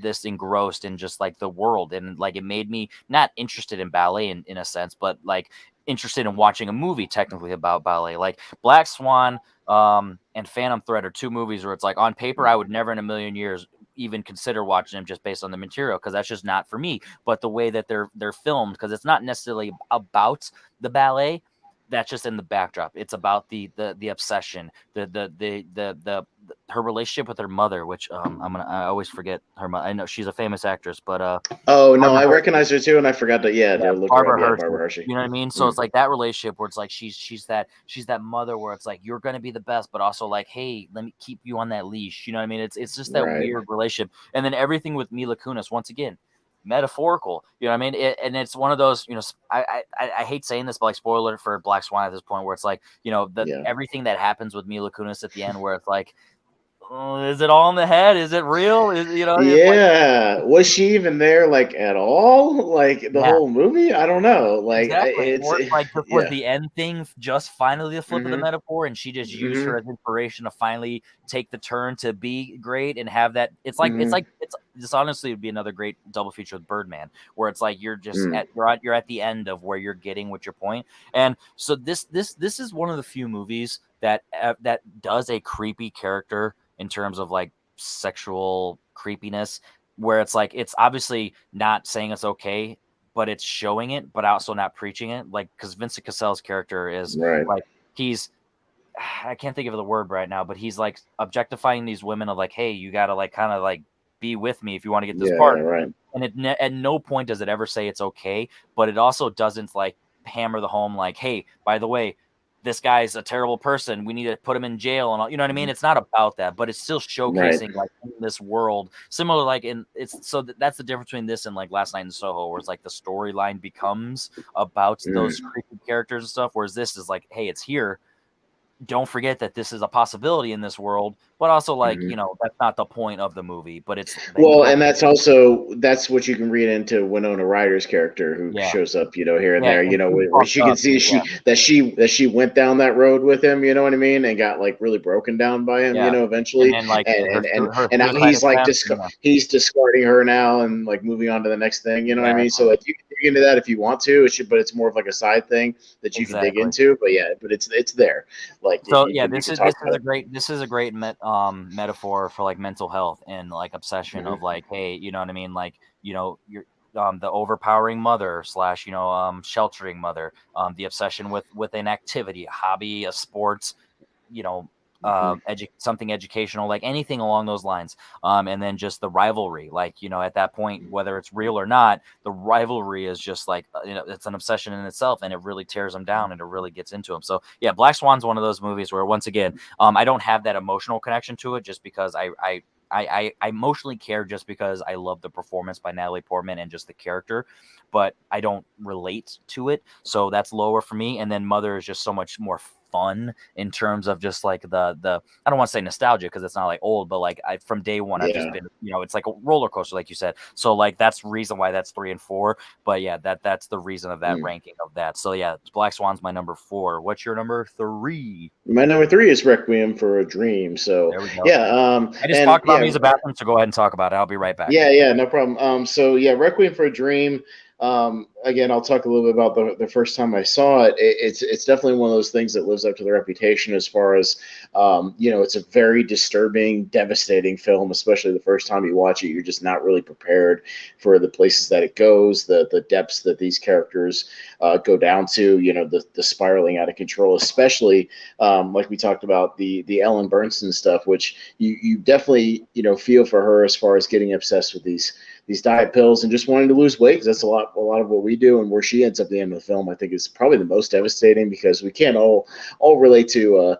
this engrossed in just like the world, and like it made me not interested in ballet in a sense, but like interested in watching a movie technically about ballet. Like Black Swan and Phantom Thread are two movies where it's like on paper I would never in a million years even consider watching them just based on the material, because that's just not for me. But the way that they're filmed, because it's not necessarily about the ballet, that's just in the backdrop. It's about the obsession, the her relationship with her mother, which I always forget her mother. I know she's a famous actress, but Oh no, Barbara I Hershey. recognize her too, and I forgot to Yeah, to look her up. Barbara Yeah, Hershey. Barbara Hershey. You know what I mean? So it's like that relationship where it's like she's that mother where it's like you're gonna be the best, but also like, hey, let me keep you on that leash. You know what I mean? It's just that Right. weird relationship. And then everything with Mila Kunis, once again, metaphorical. You know what I mean? And it's one of those, I hate saying this, but like spoiler for Black Swan at this point, where it's like, Yeah. everything that happens with Mila Kunis at the end, where it's like, oh, is it all in the head? Is it real? It's like, Yeah. Was she even there like at all? Like the yeah. whole movie? I don't know. Like Exactly, it's or it's like this was yeah. the end thing, just finally the flip of the Mhm. metaphor, and she just used her Mhm. as inspiration to finally take the turn to be great and have that. Mhm. It's this honestly would be another great double feature with Birdman, where it's like you're just Mm. you're at the end of where you're getting with your point. And so this is one of the few movies that does a creepy character in terms of like sexual creepiness, where it's like it's obviously not saying it's okay, but it's showing it, but also not preaching it. Like, because Vincent Cassel's character is Right. like, he's, I can't think of the word right now, but he's like objectifying these women of like, hey, you got to like kind of like be with me if you want to get this Yeah, yeah, part. right. And at no point does it ever say it's okay, but it also doesn't like hammer the home like, hey, by the way, this guy's a terrible person. We need to put him in jail and all. You know what I mean? Mhm. It's not about that, but it's still Right. showcasing like in this world, similar like in it's so that's the difference between this and like Last Night in Soho, where it's like the storyline becomes about those Mm. creepy characters and stuff. Whereas this is like, hey, it's here, don't forget that this is a possibility in this world, but also like, Mhm. that's not the point of the movie, but it's Well, look, and that's what you can read into Winona Ryder's character, who yeah, shows up, here and yeah, there, and she's where fucked she can up, see dude. Yeah, she went down that road with him, you know what I mean, and got like really broken down by him, yeah, and eventually, then like and her now suicide he's like attempt, yeah, he's discarding her now and like moving on to the next thing, you know what I mean? So exactly, like you can dig into that if you want to, but it's more of like a side thing that you can dig exactly. into. But yeah, but it's there, like So you yeah, can talk about it. this is a great metaphor for like mental health and like obsession of Hmm. like, hey, you know what I mean, like, you're the overpowering mother slash sheltering mother, the obsession with an activity, a hobby, a sports, you know, Hmm. something educational, like anything along those lines. And then just the rivalry, like, at that point, whether it's real or not, the rivalry is just like, it's an obsession in itself, and it really tears them down and it really gets into them. So yeah, Black Swan's one of those movies where once again, I don't have that emotional connection to it just because I emotionally care just because I love the performance by Natalie Portman and just the character, but I don't relate to it. So that's lower for me. And then Mother is just so much more fun in terms of just like the I don't want to say nostalgia because it's not like old, but like from day one I've just Yeah. been, it's like a roller coaster, like you said. So like that's the reason why that's 3 and 4. But yeah, that's the reason of that Mm. ranking of that. So yeah, Black Swan's my number 4. What's your number 3? My number three is Requiem for a Dream. So There we go. yeah, I just and talked about me yeah, as a bathroom, so go ahead and talk about it. I'll be right back. yeah, no problem. So yeah, Requiem for a Dream. Again, I'll talk a little bit about the first time I saw it. It's definitely one of those things that lives up to the reputation as far as it's a very disturbing, devastating film, especially the first time you watch it. You're just not really prepared for the places that it goes, the depths that these characters go down to. The spiraling out of control, especially like we talked about the Ellen Bernstein stuff, which you definitely feel for her as far as getting obsessed with these diet pills and just wanting to lose weight, because that's a lot of what we do. And where she ends up at the end of the film, I think, is probably the most devastating, because we can't all relate to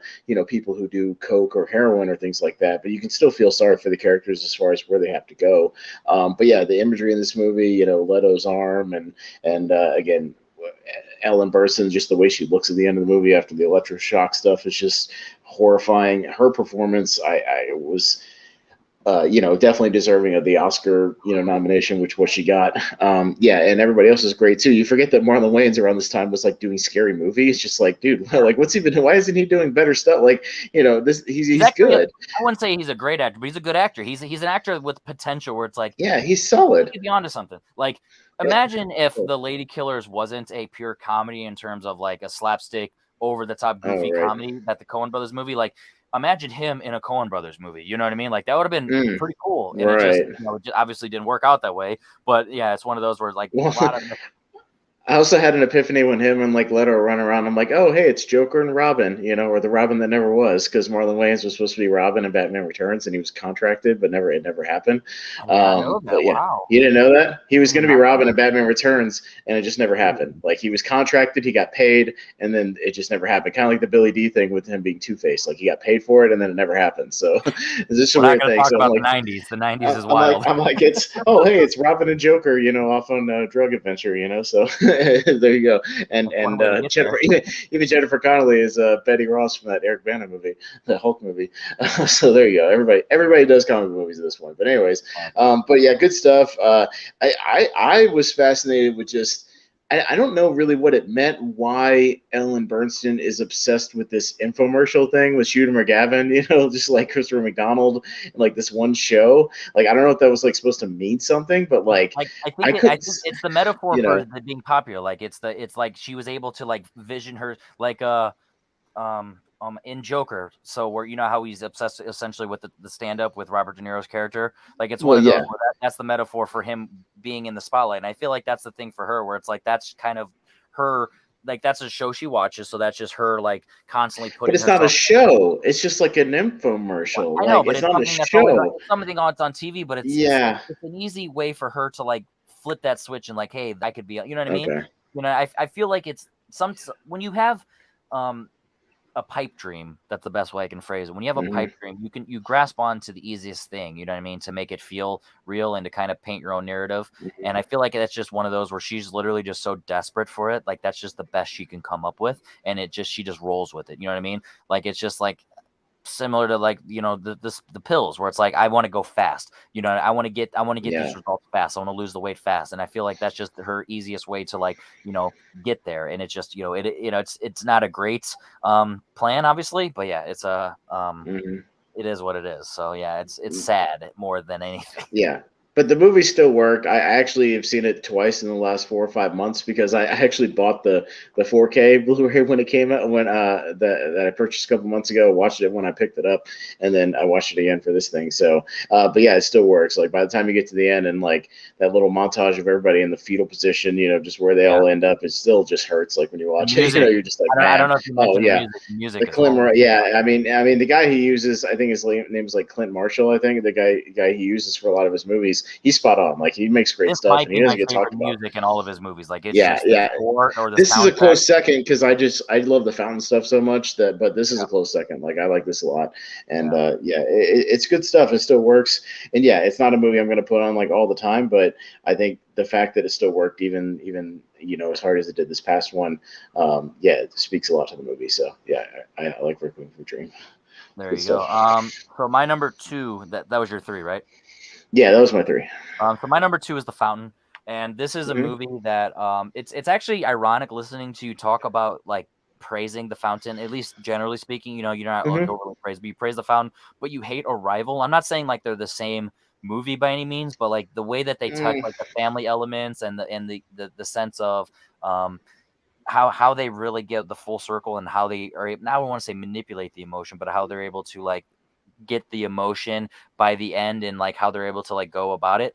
people who do coke or heroin or things like that, but you can still feel sorry for the characters as far as where they have to go. But yeah, the imagery in this movie, Leto's arm, and again, Ellen Burstyn, just the way she looks at the end of the movie after the electroshock stuff is just horrifying. Her performance, I was definitely deserving of the Oscar, nomination, which what she got. Yeah, and everybody else is great too. You forget that Marlon Wayans around this time was like doing Scary Movie. It's just like, dude, like what's even? Why isn't he doing better stuff? Like, this he's actually, good. I wouldn't say he's a great actor, but he's a good actor. He's an actor with potential where it's like, Yeah, he's he solid. could be onto something. Like, Yeah. imagine if The Lady Killers wasn't a pure comedy in terms of like a slapstick, over the top, Oh, goofy right. comedy that the Coen Brothers movie. Like, imagine him in a Coen Brothers movie. You know what I mean? Like, that would have been pretty cool. And it just, Right. it just obviously didn't work out that way. But yeah, it's one of those where like a Well, lot of I also had an epiphany when him and like Leto run around. I'm like, oh hey, it's Joker and Robin, or the Robin that never was, because Marlon Wayans was supposed to be Robin in Batman Returns, and he was contracted, but it never happened. I did not know that. But yeah, Wow. you didn't know that he was I did going to be not Robin know in Batman Returns, and it just never happened. Like he was contracted, he got paid, and then it just never happened. Kind of like the Billy D thing with him being Two Face. Like he got paid for it, and then it never happened. So it's just a We're not weird going to thing. talk So I'm about the like, 90s. The 90s is wild. I'm like, it's hey, it's Robin and Joker, off on a drug adventure, So there you go. And That's one way to get Jennifer, there. even Jennifer Connelly is Betty Ross from that Eric Bana movie, the Hulk movie. So there you go. Everybody does comic movies at this point. But anyways, but yeah, good stuff. I was fascinated with just. I don't know really what it meant, why Ellen Bernstein is obsessed with this infomercial thing with Shooter McGavin, just like Christopher McDonald, and like this one show. Like, I don't know if that was like supposed to mean something, but like, I I think couldn't, it's the metaphor for the being popular. Like it's like she was able to like vision her like in Joker. So where how he's obsessed essentially with the stand up with Robert De Niro's character. Like it's one well, of those yeah. where that's the metaphor for him being in the spotlight. And I feel like that's the thing for her where it's like that's kind of her, like that's a show she watches, so that's just her like constantly But putting it's not a herself. show. It's just like an infomercial. I know, Like, but it's it's not a something that's always show. it's something on TV, but Yeah. it's an easy way for her to like flip that switch and like, hey, I could be, you know what I mean? Okay. I feel like it's when you have a pipe dream, that's the best way I can phrase it. When you have a Mm-hmm. pipe dream, you grasp on to the easiest thing, you know what I mean, to make it feel real and to kind of paint your own narrative. Mm-hmm. And I feel like that's just one of those where she's literally just so desperate for it, like that's just the best she can come up with, and she just rolls with it. You know what I mean? Like it's just like similar to like the pills where it's like I want to go fast, I want to get Yeah. these results fast, I want to lose the weight fast, and I feel like that's just her easiest way to like get there. And it's just it's not a great plan obviously, but yeah, it's Mm-hmm. it is what it is. So yeah, it's sad more than anything. Yeah. But the movies still work. I actually have seen it twice in the last 4 or 5 months, because I actually bought the 4K Blu-ray when it came out, when that I purchased a couple months ago. Watched it when I picked it up, and then I watched it again for this thing. So, but yeah, it still works. Like by the time you get to the end and like that little montage of everybody in the fetal position, just where they all end up, it still just hurts. Like when you watch it, you're just like, I man, don't know if you oh mentioned yeah. the music The as Clint, well. yeah. I mean, the guy he uses, I think his name is like Clint Marshall. I think the guy he uses for a lot of his movies, he's spot on. Like he makes great This stuff, might and he be my doesn't get favorite talked about. music in all of his movies. Like it's Yeah, just the yeah. score or the This is a soundtrack. close second, because I love the fountain stuff so much but this is a close second. Like I like this a lot, and it's good stuff. It still works, and yeah, it's not a movie I'm going to put on like all the time, but I think the fact that it still worked, even as hard as it did this past one, it speaks a lot to the movie. So yeah, I like Requiem for a Dream. There Good you go. stuff. So my number two, that was your three, right? Yeah, that was my three. So my number two is The Fountain, and this is a Mm-hmm. movie that it's actually ironic listening to you talk about like praising The Fountain. At least generally speaking, you're not like Mm-hmm. overly praised, but you praise The Fountain, but you hate Arrival. I'm not saying like they're the same movie by any means, but like the way that they touch like the family elements and the sense of how they really get the full circle and how they are. Now I don't want to say manipulate the emotion, but how they're able to like get the emotion by the end and like how they're able to like go about it.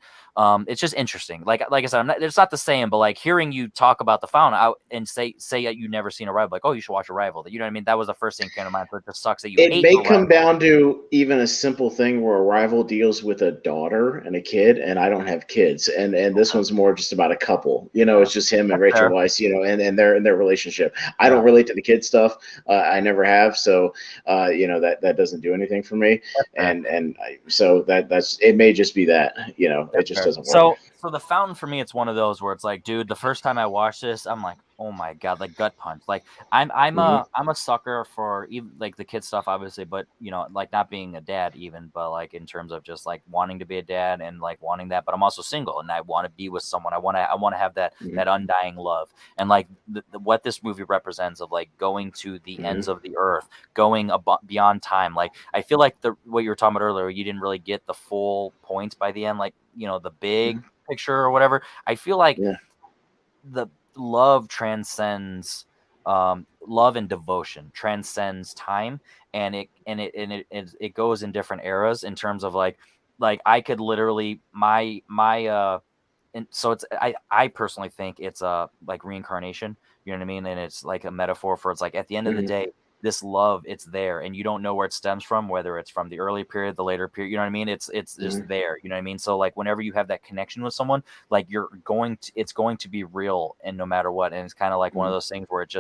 It's just interesting. Like I said, it's not the same, but like hearing you talk about The Fountain out and say that you never seen Arrival, like, oh, you should watch Arrival. You know what I mean? That was the first thing that came to mind. But it just sucks that you It hate may Arrival. come down to even a simple thing where Arrival deals with a daughter and a kid, and I don't have kids, and this one's more just about a couple. It's just him and Rachel Weisz, and their relationship. I don't relate to the kid stuff. I never have, so that doesn't do anything for me. So that's it. May just be that it just doesn't work. So the Fountain for me, it's one of those where it's like, dude, the first time I watched this, I'm like, oh my god, like gut punch. Like Hmm. I'm a sucker for even like the kid stuff, obviously, but you know, like not being a dad even, but like in terms of just like wanting to be a dad and like wanting that. But I'm also single and I want to be with someone. I want to have Hmm. that undying love. And like what this movie represents of like going to the Hmm. ends of the earth, going beyond time. Like I feel like the what you were talking about earlier, you didn't really get the full points by the end, like you know the big picture or whatever. I feel like Yeah. the love transcends love and devotion transcends time, and it goes in different eras in terms of like I could literally my and so it's I personally think it's like reincarnation, you know what I mean, and it's like a metaphor for it's like at the end of the Hmm. day this love, it's there and you don't know where it stems from, whether it's from the early period, the later period, you know what I mean, it's just Hmm. there, you know what I mean. So like whenever you have that connection with someone, like it's going to be real and no matter what, and it's kind of like one of Hmm. those things where it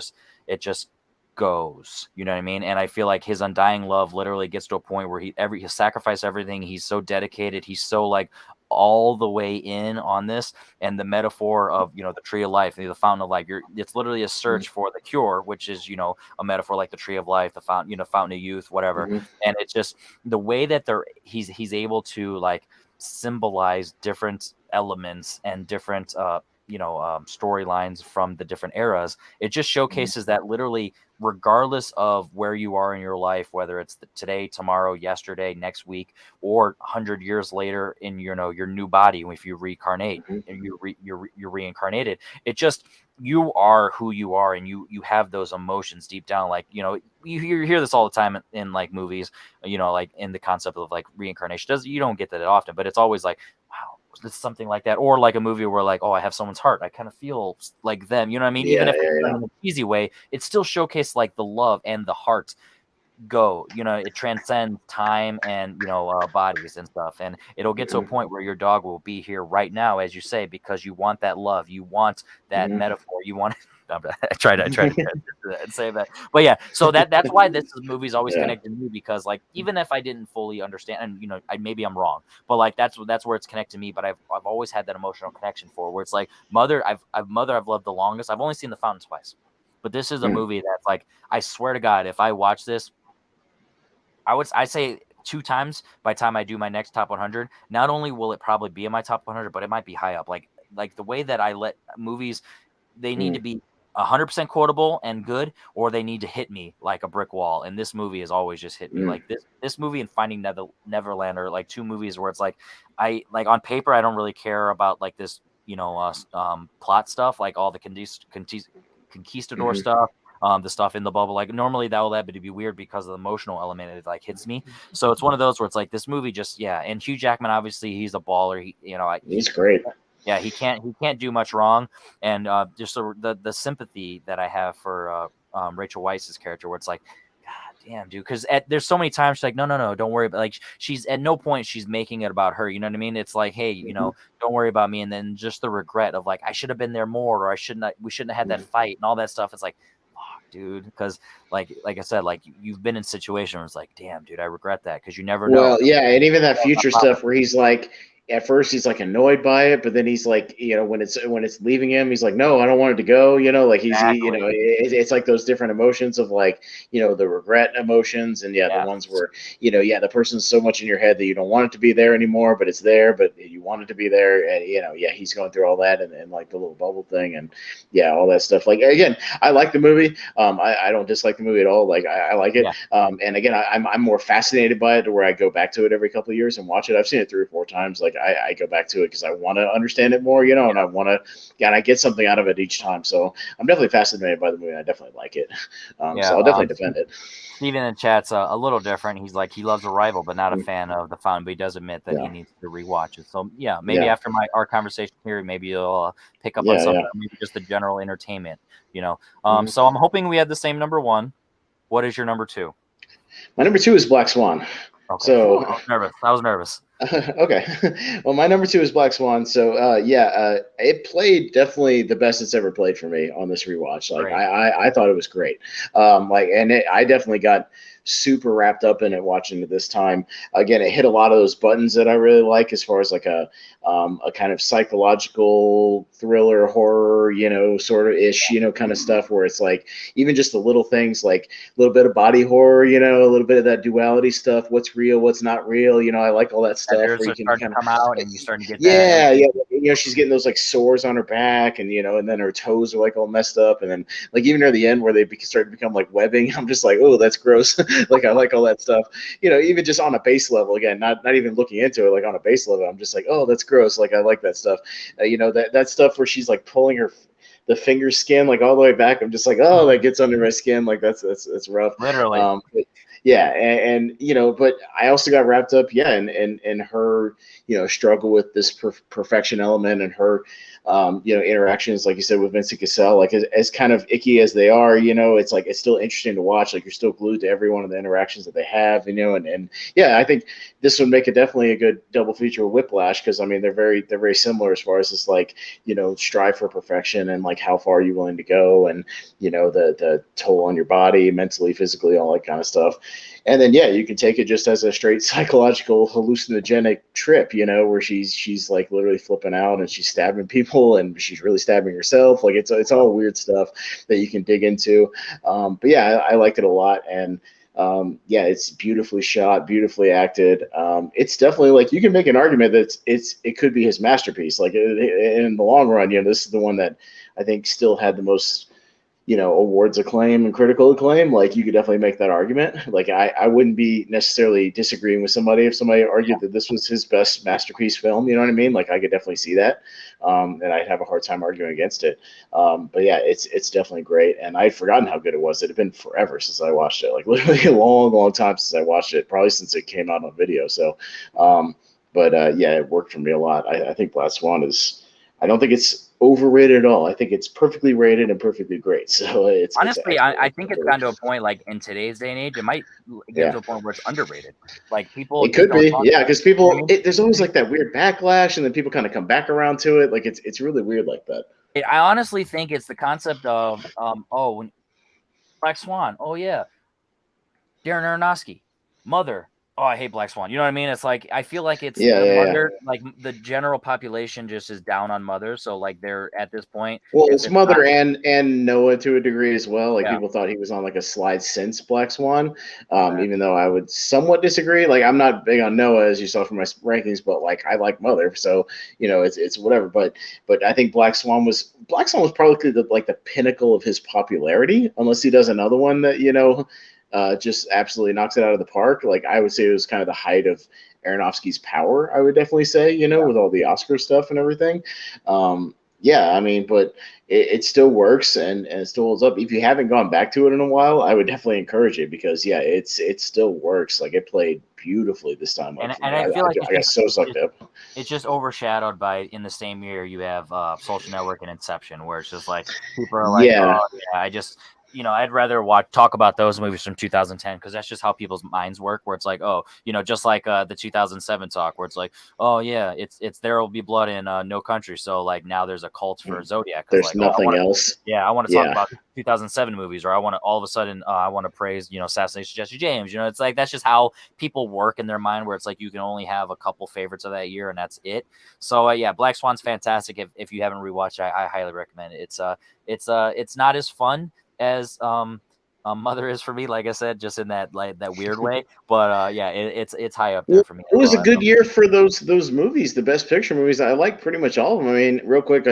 just goes, you know what I mean. And I feel like his undying love literally gets to a point where he sacrificed everything, he's so dedicated, he's so like all the way in on this. And the metaphor of you know the tree of life, the fountain of life, it's literally a search for the cure, which is you know a metaphor like the tree of life, the fountain, you know, fountain of youth, whatever. Hmm. And it's just the way that he's able to like symbolize different elements and different storylines from the different eras. It just Hmm. showcases that literally regardless of where you are in your life, whether it's today, tomorrow, yesterday, next week, or 100 years later in your new body, if you reincarnate Hmm. and you're reincarnated, it just you are who you are, and you have those emotions deep down. Like you hear this all the time in like movies, like in the concept of like reincarnation. Does You don't get that often, but it's always like, wow, it's something like that. Or like a movie where like, oh, I have someone's heart, I kind of feel like them, you know what I mean, even Yeah. if it's Yeah. done Yeah. in a cheesy way, it still showcased like the love and the heart go, it transcends time and bodies and stuff, and it'll get to a Hmm. point where your dog will be here right now, as you say, because you want that love, you want that Hmm. metaphor, you want I try to say that, but yeah, so that's why this movie's always Yeah. connected to me, because like even if I didn't fully understand, and maybe I'm wrong, but like that's where it's connected to me, but I've always had that emotional connection for where it's like Mother I've loved the longest. I've only seen The Fountain twice, but this is a Hmm. movie that's like, I swear to God, if I watch this, I say two times by the time I do my next top 100. Not only will it probably be in my top 100, but it might be high up. Like the way that I let movies, they need to Hmm. be 100% quotable and good, or they need to hit me like a brick wall. And this movie has always just hit me. Hmm. Like this movie and Finding Neverland are like two movies where it's like, I like on paper I don't really care about like this plot stuff, like all the conquistador Hmm. stuff, the stuff in the bubble. Like normally that will be weird because of the emotional element. It like hits me. So it's one of those where it's like this movie just, yeah. And Hugh Jackman, obviously, he's a baller. He's great. Yeah, he can't do much wrong. And just the sympathy that I have for Rachel Weisz's character, where it's like, God damn, dude, because there's so many times she's like, no, no, no, don't worry. But like, she's at no point she's making it about her. You know what I mean? It's like, hey, Hmm. don't worry about me. And then just the regret of like, I should have been there more, or we shouldn't have had that Hmm. fight and all that stuff. It's like, fuck, dude, because like I said, like you've been in situations where it's like, damn, dude, I regret that, because you never know. Well, yeah, and even that future stuff where he's like, at first he's like annoyed by it, but then he's like, when it's leaving him, he's like, no, I don't want it to go. Like Exactly. it's like those different emotions of like, the regret emotions, and yeah, the ones Yes. where, yeah, the person's so much in your head that you don't want it to be there anymore, but it's there, but you want it to be there, and yeah, he's going through all that, and like the little bubble thing, and yeah, all that stuff. Like again, I like the movie. I don't dislike the movie at all. Like I like it. Yeah. And again, I'm more fascinated by it, to where I go back to it every couple of years and watch it. I've seen it 3 or 4 times. Like I go back to it because I want to understand it more, and I want to, yeah, and I get something out of it each time. So I'm definitely fascinated by the movie. I definitely like it. So Yeah. I'll definitely defend it. Steven in chat's a little different. He's like, he loves Arrival, but not a Mm. fan of The Fountain, but he does admit that he Yeah, needs to rewatch it. So yeah, maybe yeah, after our conversation here, maybe you'll pick up on yeah, something, yeah. or maybe just the general entertainment, you know. Hmm. So I'm hoping we had the same number one. What is your number two? My number two is Black Swan. Okay. Whew, So I was nervous. Okay. Well, my number two is Black Swan. So, it played definitely the best it's ever played for me on this rewatch. Like, Great. I thought it was great. I definitely got super wrapped up in it watching it this time. Again, it hit a lot of those buttons that I really like, as far as like a kind of psychological thriller horror, sort of ish, kind of stuff where it's like even just the little things, like a little bit of body horror, a little bit of that duality stuff. What's real? What's not real? I like all that stuff Feathers where you are can starting to kind of, come out, and you're starting to get that. yeah, yeah. She's getting those like sores on her back, and then her toes are like all messed up, and then like even near the end where they start to become like webbing, I'm just like, oh, that's gross. Like I like all that stuff. Even just on a base level, again, not even looking into it, like on a base level, I'm just like, oh, that's gross. Like I like that stuff. That stuff where she's like pulling the finger skin like all the way back. I'm just like, oh, that gets under my skin. Like that's rough. Literally. Yeah, but I also got wrapped up, yeah, in her, struggle with this perfection element, and her, interactions, like you said, with Vincent Cassell, like as kind of icky as they are, it's like it's still interesting to watch. Like you're still glued to every one of the interactions that they have, and yeah, I think this would make it definitely a good double feature with Whiplash, because I mean they're very similar as far as this, like, strive for perfection, and like how far are you willing to go, and the toll on your body, mentally, physically, all that kind of stuff. And then, yeah, you can take it just as a straight psychological hallucinogenic trip, where she's like literally flipping out, and she's stabbing people, and she's really stabbing herself. Like it's all weird stuff that you can dig into. But yeah, I liked it a lot. And yeah, it's beautifully shot, beautifully acted. It's definitely, like, you can make an argument that it could be his masterpiece. Like in the long run, this is the one that I think still had the most, awards acclaim and critical acclaim. Like you could definitely make that argument. Like I wouldn't be necessarily disagreeing with somebody if somebody argued that this was his best masterpiece film. You know what I mean? Like I could definitely see that, and I'd have a hard time arguing against it. But yeah, it's definitely great, and I'd forgotten how good it was. It had been forever since I watched it. Like literally a long, long time since I watched it. Probably since it came out on video. So, yeah, it worked for me a lot. I think Black Swan is. I don't think it's overrated at all. I think it's perfectly rated and perfectly great. So it's Honestly, excellent. I think it's gotten to a point, like in today's day and age, it might get Yeah, to a point where it's underrated. Like people it just could don't be. talk Yeah, about it. because You know what I people, mean? there's always like that weird backlash, and then people kind of come back around to it. Like it's really weird like that. I honestly think it's the concept of when Black Swan. Oh yeah, Darren Aronofsky, Mother. Oh, I hate Black Swan. You know what I mean? It's like I feel like it's Yeah, the yeah, yeah. mother, like the general population just is down on Mother. So like they're at this point, Well, if it's it's not, Mother and Noah to a degree as well. Like yeah, people thought he was on like a slide since Black Swan, okay, even though I would somewhat disagree. Like I'm not big on Noah, as you saw from my rankings, but like I like Mother, so it's whatever. But I think Black Swan was probably the pinnacle of his popularity, unless he does another one that just absolutely knocks it out of the park. Like I would say it was kind of the height of Aronofsky's power. I would definitely say, yeah. with all the Oscar stuff and everything. Yeah, I mean, but it still works, and it still holds up. If you haven't gone back to it in a while, I would definitely encourage it, because yeah, it still works. Like it played beautifully this time. Like for And me, I feel like I got so sucked up. it's just overshadowed by, in the same year you have Social Network and Inception, where it's just like people are like, Yeah, oh yeah, I just I'd rather talk about those movies from 2010, because that's just how people's minds work. Where it's like, oh, just like the 2007 talk, where it's like, oh yeah, it's There Will Be Blood in No Country, so like now there's a cult for Zodiac, because there's like, oh, nothing else. I want to talk Yeah, about 2007 movies, or I want to all of a sudden I want to praise Assassination of Jesse James. It's like that's just how people work in their mind, where it's like you can only have a couple favorites of that year and that's it. So yeah, Black Swan's fantastic. If you haven't rewatched, I highly recommend it. It's not as fun as Mother is for me, like I said, just in that that weird way. But yeah, it's high up there well, for me it as was well a as good number year two. for those movies, the Best Picture movies. I like pretty much all of them. I mean, real quick,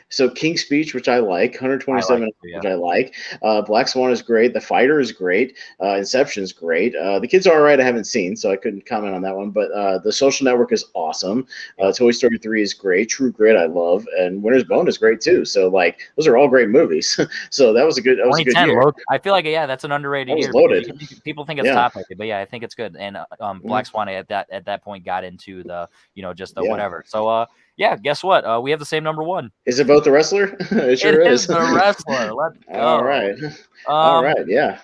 so King's Speech, which I like, I like 127, it too, yeah. which I like. Black Swan is great. The Fighter is great. Inception is great. The Kids Are Alright, I haven't seen, so I couldn't comment on that one. But The Social Network is awesome. Yep. Toy Story 3 is great. True Grit, I love, and Winter's Bone is great too. So like, those are all great movies. So that was a good 2010 year. low. I feel like that's an That underrated was year, because loaded. people think it's Yeah. top heavy, but yeah, I think it's good. And Mhm. Black Swan at that point got into the just the Yeah. whatever. So yeah, guess what? We have the same number one. Is it both the wrestler? It It sure is is. The Wrestler. Let's All go. right. All Um, right. Yeah.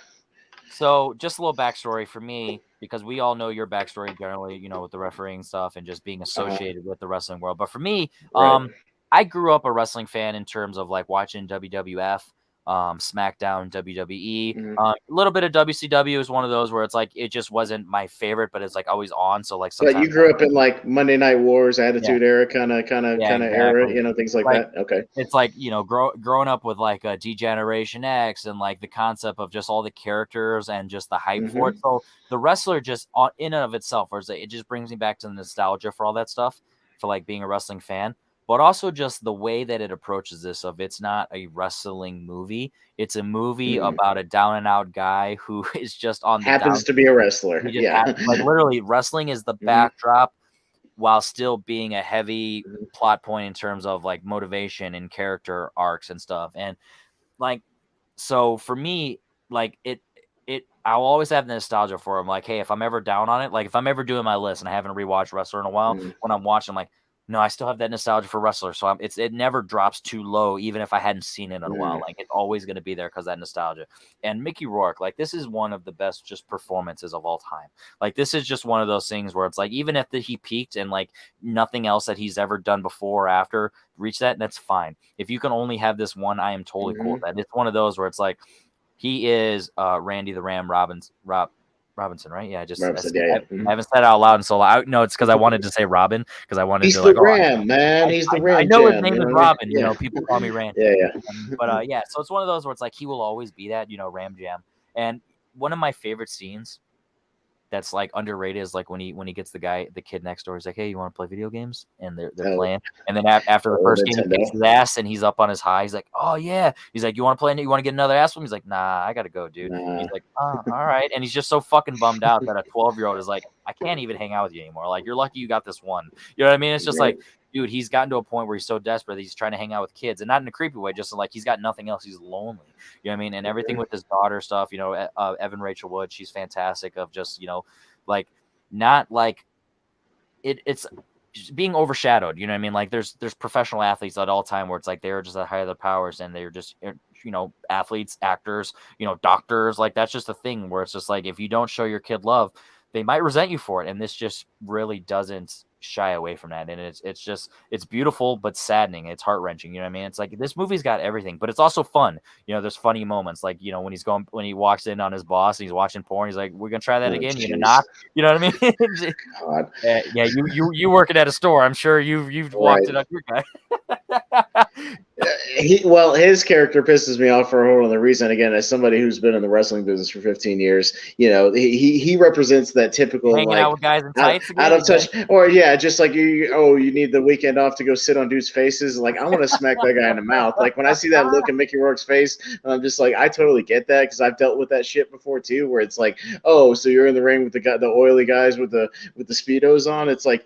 so just a little backstory for me. because we all know your backstory generally, with the refereeing stuff and just being Uh-huh. associated with the wrestling world. But for me, Right. I grew up a wrestling fan in terms of like watching WWF, SmackDown, WWE. Mhm. A little bit of WCW is one of those where it's like it just wasn't my favorite, but it's like always on. So like But sometimes, you grew up in like Monday Night Wars, yeah, Attitude Era, kind of era, exactly. things like Like that. Okay. it's like growing up with like a Degeneration X and like the concept of just all the characters and just the hype for it. Hmm. So the wrestler just in and of itself, where it's like, it just brings me back to the nostalgia for all that stuff, for like being a wrestling fan. But also just the way that it approaches this of it's not a wrestling movie. It's a movie Mm. about a down and out guy who is just on the Happens down. to be a wrestler. He just Yeah. like literally wrestling is the Hmm. backdrop while still being a heavy Hmm. plot point in terms of like motivation and character arcs and stuff. And like, so for me, like I'll always have nostalgia for him. Like, hey, if I'm ever down on it, like if I'm ever doing my list and I haven't rewatched Wrestler in a while, Hmm. when I'm watching, I'm like, no, I still have that nostalgia for Wrestler. So it never drops too low, even if I hadn't seen it in a while. Hmm. Like it's always going to be there because that nostalgia. And Mickey Rourke, like this is one of the best just performances of all time. Like this is just one of those things where it's like even if he peaked and like nothing else that he's ever done before or after reached that, that's fine. If you can only have this one, I am totally cool with Hmm. that. It's one of those where it's like he is Randy the Ram Robinson, right? Yeah, Robinson, yeah, yeah. I haven't said it out loud and so loud. No, it's because I wanted to say Robin because I wanted He's to the like, oh, Ram, man. He's the I Ram know his Jam. name You is know what I mean? Robin. Yeah. People call me Randy. Yeah, yeah. But yeah, so it's one of those where it's like he will always be that, Ram Jam. And one of my favorite scenes that's like underrated is like when he gets the kid next door. He's like, "Hey, you want to play video games?" And they're Oh, playing. And then after the oh, first game, he kicks his Nintendo. ass and he's up on his high. He's like, "Oh yeah." He's like, "You want to play? You want to get another ass from?" He's like, "Nah, I gotta go, dude." He's Nah. like, "Oh, all right." And he's just so fucking bummed out that a 12-year-old is like, "I can't even hang out with you anymore. Like, you're lucky you got this one." You know what I mean? It's just Right. like, dude, he's gotten to a point where he's so desperate that he's trying to hang out with kids, and not in a creepy way, just like he's got nothing else. He's lonely. You know what I mean? And everything Mhm. with his daughter stuff. Evan Rachel Wood, she's fantastic. Of just like not like it's just being overshadowed. You know what I mean? Like there's professional athletes at all time where it's like they're just at higher their powers and they're just athletes, actors, doctors. Like that's just a thing where it's just like if you don't show your kid love, they might resent you for it. And this just really doesn't shy away from that. And it's beautiful but saddening. It's heart wrenching. You know what I mean? It's like this movie's got everything, but it's also fun. There's funny moments like when he walks in on his boss and he's watching porn. He's like, "We're gonna try that Oh, again. You gonna jeez. knock?" You know what I mean? God. Yeah, you working at a store. I'm sure you've walked Right. it up your guy. His character pisses me off for a whole other reason. Again, as somebody who's been in the wrestling business for 15 years, he represents that typical Hanging out like with guys in out, tights out again. of touch, or yeah, just like you need the weekend off to go sit on dudes' faces. Like I want to smack that guy in the mouth. Like when I see that look in Mickey Rourke's face, I'm just like, I totally get that because I've dealt with that shit before too. Where it's like, oh, so you're in the ring with the oily guys with the speedos on. It's like,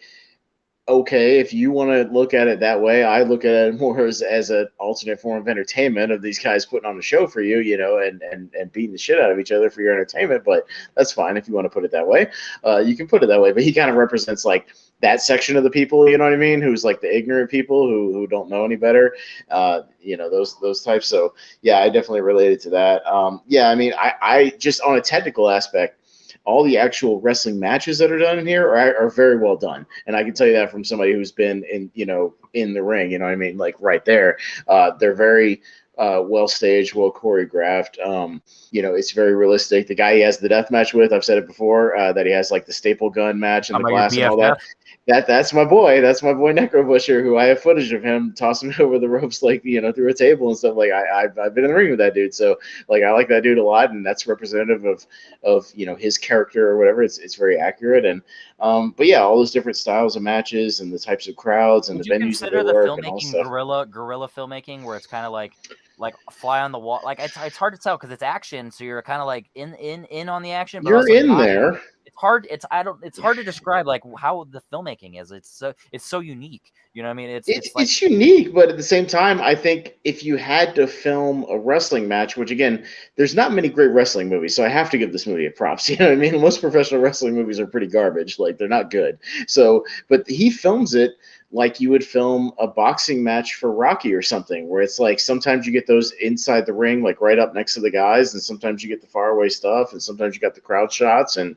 okay, if you want to look at it that way, I look at it more as an alternate form of entertainment of these guys putting on a show for you, and beating the shit out of each other for your entertainment. But that's fine if you want to put it that way. You can put it that way. But he kind of represents like that section of the people, you know what I mean? Who's like the ignorant people who don't know any better, those types. So yeah, I definitely related to that. Yeah, I mean, I just on a technical aspect, all the actual wrestling matches that are done in here are very well done. And I can tell you that from somebody who's been in the ring, you know what I mean? Like right there. They're very well staged, well choreographed. It's very realistic. The guy he has the death match with, I've said it before, that he has like the staple gun match and Talking the about your glass and all that. BFF. That's my boy. That's my boy Necro Busher, who I have footage of him tossing me over the ropes, like through a table and stuff. Like I've been in the ring with that dude, so like I like that dude a lot, and that's representative of his character or whatever. It's very accurate, and but yeah, all those different styles of matches and the types of crowds and Would the you venues that they consider the work and all filmmaking stuff. guerrilla filmmaking, where it's kind of like fly on the wall? Like it's hard to tell because it's action, so you're kind of like in on the action, but You're also in not. there. It's hard. It's hard to describe like how the filmmaking is. It's so unique. You know what I mean? It's like It's unique, but at the same time, I think if you had to film a wrestling match, which again, there's not many great wrestling movies, so I have to give this movie a props. You know what I mean? Most professional wrestling movies are pretty garbage, like they're not good. So, but he films it like you would film a boxing match for Rocky or something, where it's like sometimes you get those inside the ring, like right up next to the guys, and sometimes you get the faraway stuff, and sometimes you got the crowd shots, and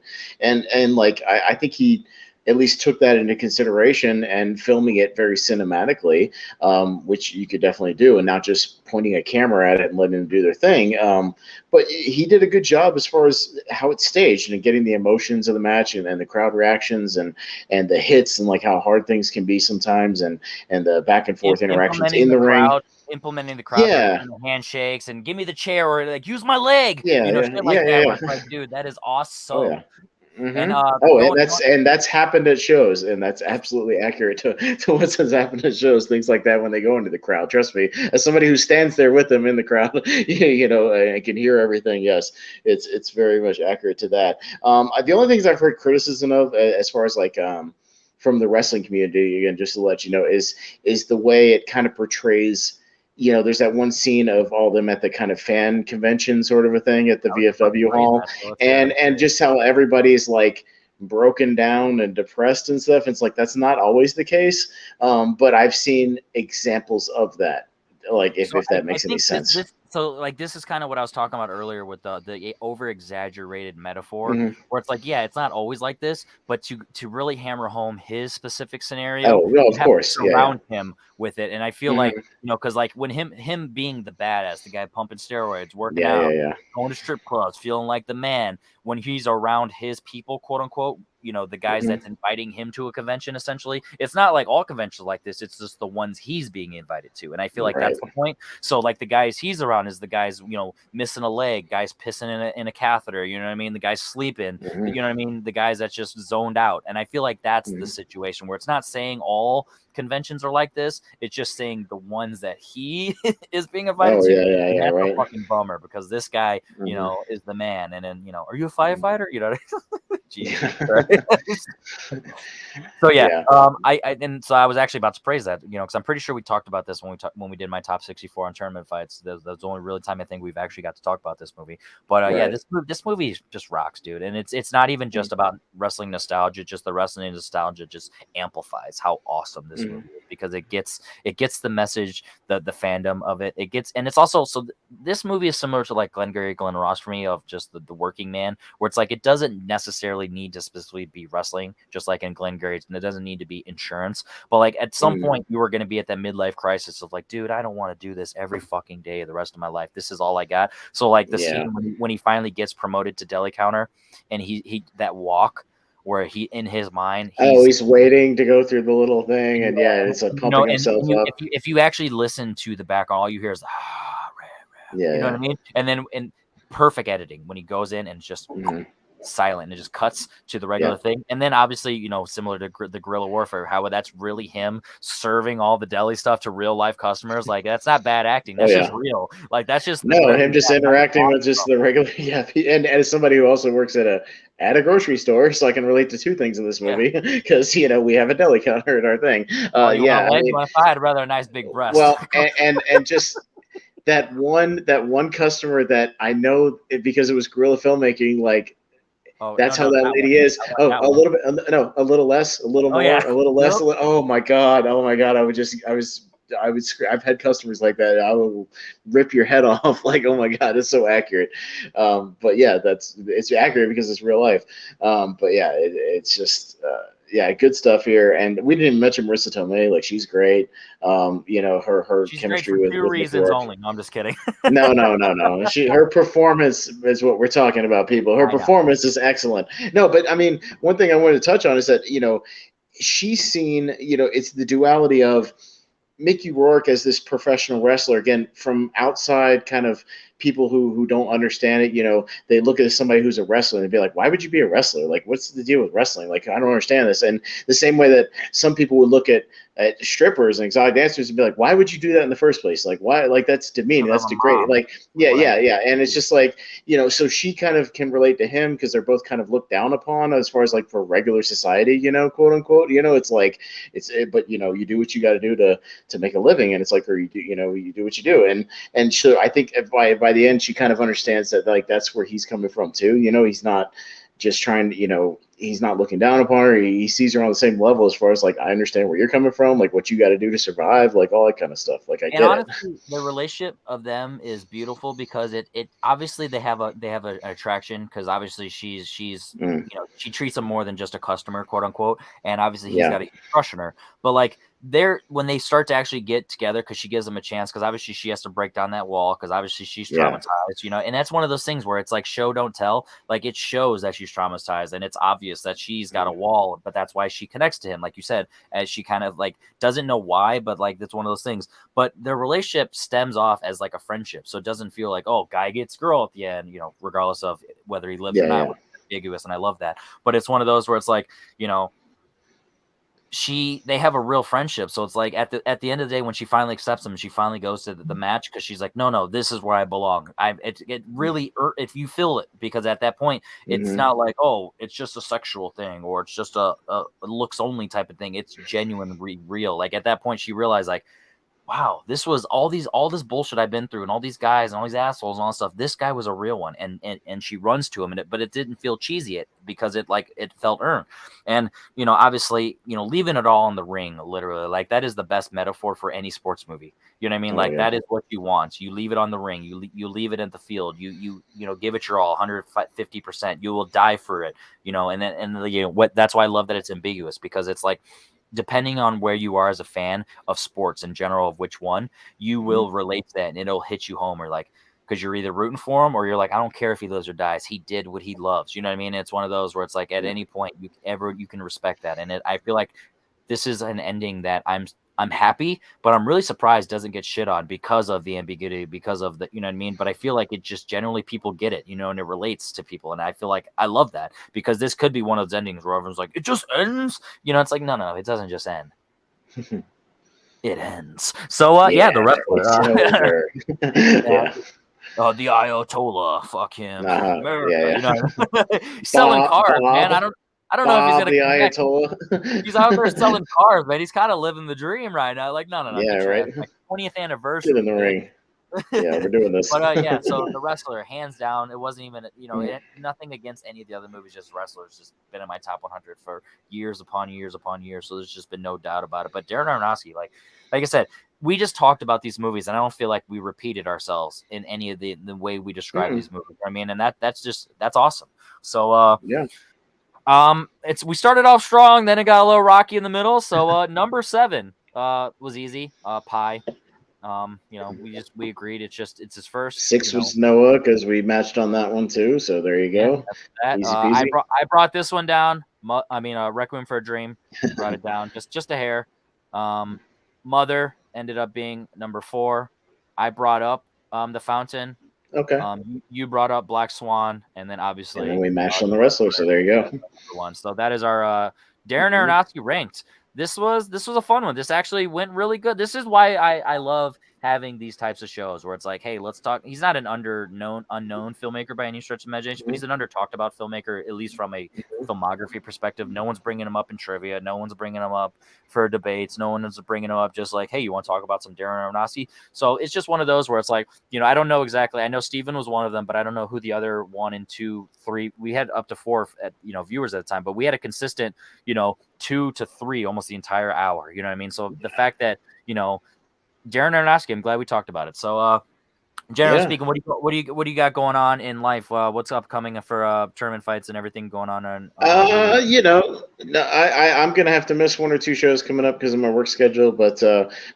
like I think he at least took that into consideration and filming it very cinematically, which you could definitely do, and not just pointing a camera at it and letting them do their thing. But he did a good job as far as how it's staged and getting the emotions of the match and the crowd reactions and the hits and like how hard things can be sometimes and the back and forth interactions in the ring. Implementing the crowd, Yeah. like, handshakes and give me the chair or like use my leg, Yeah, shit like that. yeah. Where it's like, dude, that is awesome. Oh yeah. And that's happened at shows, and that's absolutely accurate to what has happened at shows. Things like that when they go into the crowd. Trust me, as somebody who stands there with them in the crowd, and can hear everything. Yes, it's very much accurate to that. The only things I've heard criticism of, as far as like from the wrestling community, again, just to let you know, is the way it kind of portrays. There's that one scene of all them at the kind of fan convention sort of a thing at the VFW hall, and just how everybody's like broken down and depressed and stuff. It's like that's not always the case, but I've seen examples of that. Like if that makes any sense. This is kind of what I was talking about earlier with the over exaggerated metaphor, Mm-hmm. where it's like, yeah, it's not always like this, but to really hammer home his specific scenario, Oh, no, of course, surround him with it. And I feel like, Mm-hmm. because like when him being the badass, the guy pumping steroids, working Yeah, out, yeah. going to strip clubs, feeling like the man, when he's around his people, quote unquote, the guys Mm-hmm. that's inviting him to a convention, essentially. It's not like all conventions like this. It's just the ones he's being invited to. And I feel like that's the point. So like the guys he's around is the guys, missing a leg, guys pissing in a catheter, you know what I mean? The guys sleeping, Mm-hmm. you know what I mean? The guys that's just zoned out. And I feel like that's the situation where it's not saying all conventions are like this. It's just saying the ones that he is being invited to. And that's a fucking bummer, because this guy, is the man. And then, are you a firefighter? You know what I mean? Jesus Christ. So yeah, so I was actually about to praise that, because I'm pretty sure we talked about this when we did my top 64 on tournament fights. That's the only really time I think we've actually got to talk about this movie. But yeah, this movie just rocks, dude. And it's not even just about wrestling nostalgia. Just the wrestling nostalgia just amplifies how awesome this movie is, because it gets the message, the fandom of it. And it's also, so this movie is similar to like Glengarry Glen Ross for me, of just the working man, where it's like it doesn't necessarily need to specifically be wrestling, just like in Glengarry, and it doesn't need to be insurance. But like at some point you are going to be at that midlife crisis of like, dude, I don't want to do this every fucking day of the rest of my life. This is all I got. So like the scene when he finally gets promoted to deli counter, and he that walk where he, in his mind, he's waiting to go through the little thing, and it's like pumping himself up. If you actually listen to the background, all you hear is you know what I mean? And then in perfect editing when he goes in and it's just silent, and it just cuts to the regular thing. And then obviously, similar to the guerrilla warfare, how that's really him serving all the deli stuff to real life customers. Like that's not bad acting. That's just real. Like that's just him just interacting with just the regular. And as somebody who also works at a grocery store, so I can relate to two things in this movie, because we have a deli counter at our thing. If I had rather a nice big breast. Well, and just that one customer that I know because it was guerrilla filmmaking, like. That's how that lady is. A little bit, a little less, a little more, a little less. Oh my god! I've had customers like that. I will rip your head off. Like, oh my god, it's so accurate. But yeah, it's accurate because it's real life. But yeah, it's just good stuff here. And we didn't even mention Marissa Tomei. Like, she's great. Her she's chemistry great for with 2 reasons only. No, I'm just kidding. No. Her performance is what we're talking about, people. Her performance is excellent. No, but I mean, one thing I wanted to touch on is that, she's seen, it's the duality of Mickey Rourke as this professional wrestler, again, from outside kind of people who don't understand it, they look at somebody who's a wrestler and be like, why would you be a wrestler? Like, what's the deal with wrestling? Like, I don't understand this. And the same way that some people would look at strippers and exotic dancers and be like, why would you do that in the first place? Like, why? Like, that's demeaning. That's degrading. Like, yeah. And it's just like, so she kind of can relate to him because they're both kind of looked down upon as far as like for regular society, quote unquote. It's like but you do what you got to do to make a living, and it's like, or you do what you do, and so I think by the end she kind of understands that, like, that's where he's coming from too. He's not just trying to he's not looking down upon her. He sees her on the same level as far as like, I understand where you're coming from, like what you got to do to survive, like all that kind of stuff. Like I And get it. honestly, the relationship of them is beautiful because it obviously they have an attraction because obviously she's Mm, she treats him more than just a customer, quote unquote, and obviously he's yeah, got a crush on her. But like when they start to actually get together because she gives him a chance because obviously she has to break down that wall because obviously she's yeah, traumatized, and that's one of those things where it's like show don't tell. Like it shows that she's traumatized and it's obvious that she's got a mm, wall, but that's why she connects to him, like you said, as she kind of like doesn't know why, but like that's one of those things. But their relationship stems off as like a friendship, so it doesn't feel like, oh, guy gets girl at the end, regardless of whether he lives or yeah, not, yeah. which is ambiguous, and I love that. But it's one of those where it's like, they have a real friendship, so it's like at the end of the day when she finally accepts him, she finally goes to the match because she's like, no, this is where I belong. It really if you feel it, because at that point it's Hmm. not like, oh, it's just a sexual thing or it's just a looks only type of thing. It's genuine, real. Like at that point she realized like, wow, this was all this bullshit I've been through and all these guys and all these assholes and all this stuff. This guy was a real one. And she runs to him but it didn't feel cheesy because it felt earned. And, obviously, leaving it all in the ring, literally, like that is the best metaphor for any sports movie. You know what I mean? Oh Like yeah. that is what you want. You leave it on the ring. You leave it at the field. Give it your all, 150%. You will die for it, and then, that's why I love that it's ambiguous because it's like, depending on where you are as a fan of sports in general, of which one, you Hmm. will relate to that and it'll hit you home, or like, because you're either rooting for him or you're like, I don't care if he lives or dies. He did what he loves. You know what I mean? It's one of those where it's like at Yeah. any point you can respect that. And I feel like this is an ending that I'm happy, but I'm really surprised doesn't get shit on because of the ambiguity, because of the, you know what I mean? But I feel like it just generally people get it, and it relates to people. And I feel like I love that because this could be one of those endings where everyone's like, it just ends. It's like, no, it doesn't just end. It ends. So, yeah, the Yeah, wrestler. it's over. Yeah. Yeah. The Ayatollah, fuck him, America. Yeah, yeah. He's selling Bob, cars, man. Bob, I don't know if he's Bob gonna the come back. He's out there Ayatollah. selling cars, man. He's kind of living the dream right now. Like, no, Yeah, get your ass right. back. 20th Get in anniversary, the bitch. ring. Yeah, we're doing this. But yeah, so the wrestler, hands down, it wasn't even nothing against any of the other movies. Just wrestlers, just been in my top 100 for years upon years upon years. So there's just been no doubt about it. But Darren Aronofsky, like I said, we just talked about these movies, and I don't feel like we repeated ourselves in any of the way we describe Mm, these movies. I mean, and that's awesome. So yeah. we started off strong, then it got a little rocky in the middle. So number 7 was easy. Pie. We agreed it's his first. 6 was Noah because we matched on that one too. So there you Yeah, go. that's that. Easy peasy. I brought this one down. Requiem for a Dream. Brought it down just a hair. Um, Mother ended up being number 4. I brought up The Fountain. Okay. You brought up Black Swan, and then And then obviously we matched on The the wrestler. So Wrestler. there you Yeah, go. number 1. So that is our Darren Mhm. Aronofsky ranked. This was a fun one. This actually went really good. This is why I love having these types of shows where it's like, hey, let's talk. He's not an unknown filmmaker by any stretch of imagination, but Mhm. he's an under talked about filmmaker, at least from a filmography perspective. No one's bringing him up in trivia. No one's bringing him up for debates. No one is bringing him up just like, hey, you want to talk about some Darren Aronofsky? So it's just one of those where it's like, I don't know exactly. I know Steven was one of them, but I don't know who the other 1 and 2, 3. We had up to 4 viewers at the time, but we had a consistent, 2 to 3 almost the entire hour. You know what I mean? So the fact that, Darren Aronofsky, I'm glad we talked about it. So generally Yeah. speaking, what do you got going on in life? What's upcoming for tournament fights and everything going on movie? No, I'm gonna have to miss 1 or 2 shows coming up because of my work schedule. But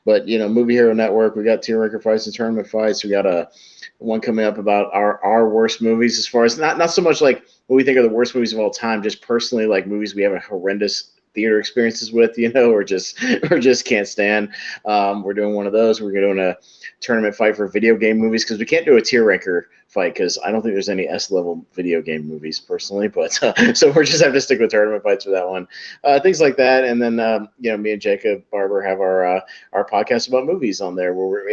Movie Hero Network, we got tier ranker fights and tournament fights. We got one coming up about our worst movies, as far as not so much like what we think are the worst movies of all time, just personally like movies we have a horrendous theater experiences with, or just can't stand. We're doing one of those. We're doing a tournament fight for video game movies because we can't do a tier ranker fight because I don't think there's any S level video game movies personally, but so we're just have to stick with tournament fights for that one, things like that. And then me and Jacob Barber have our podcast about movies on there, where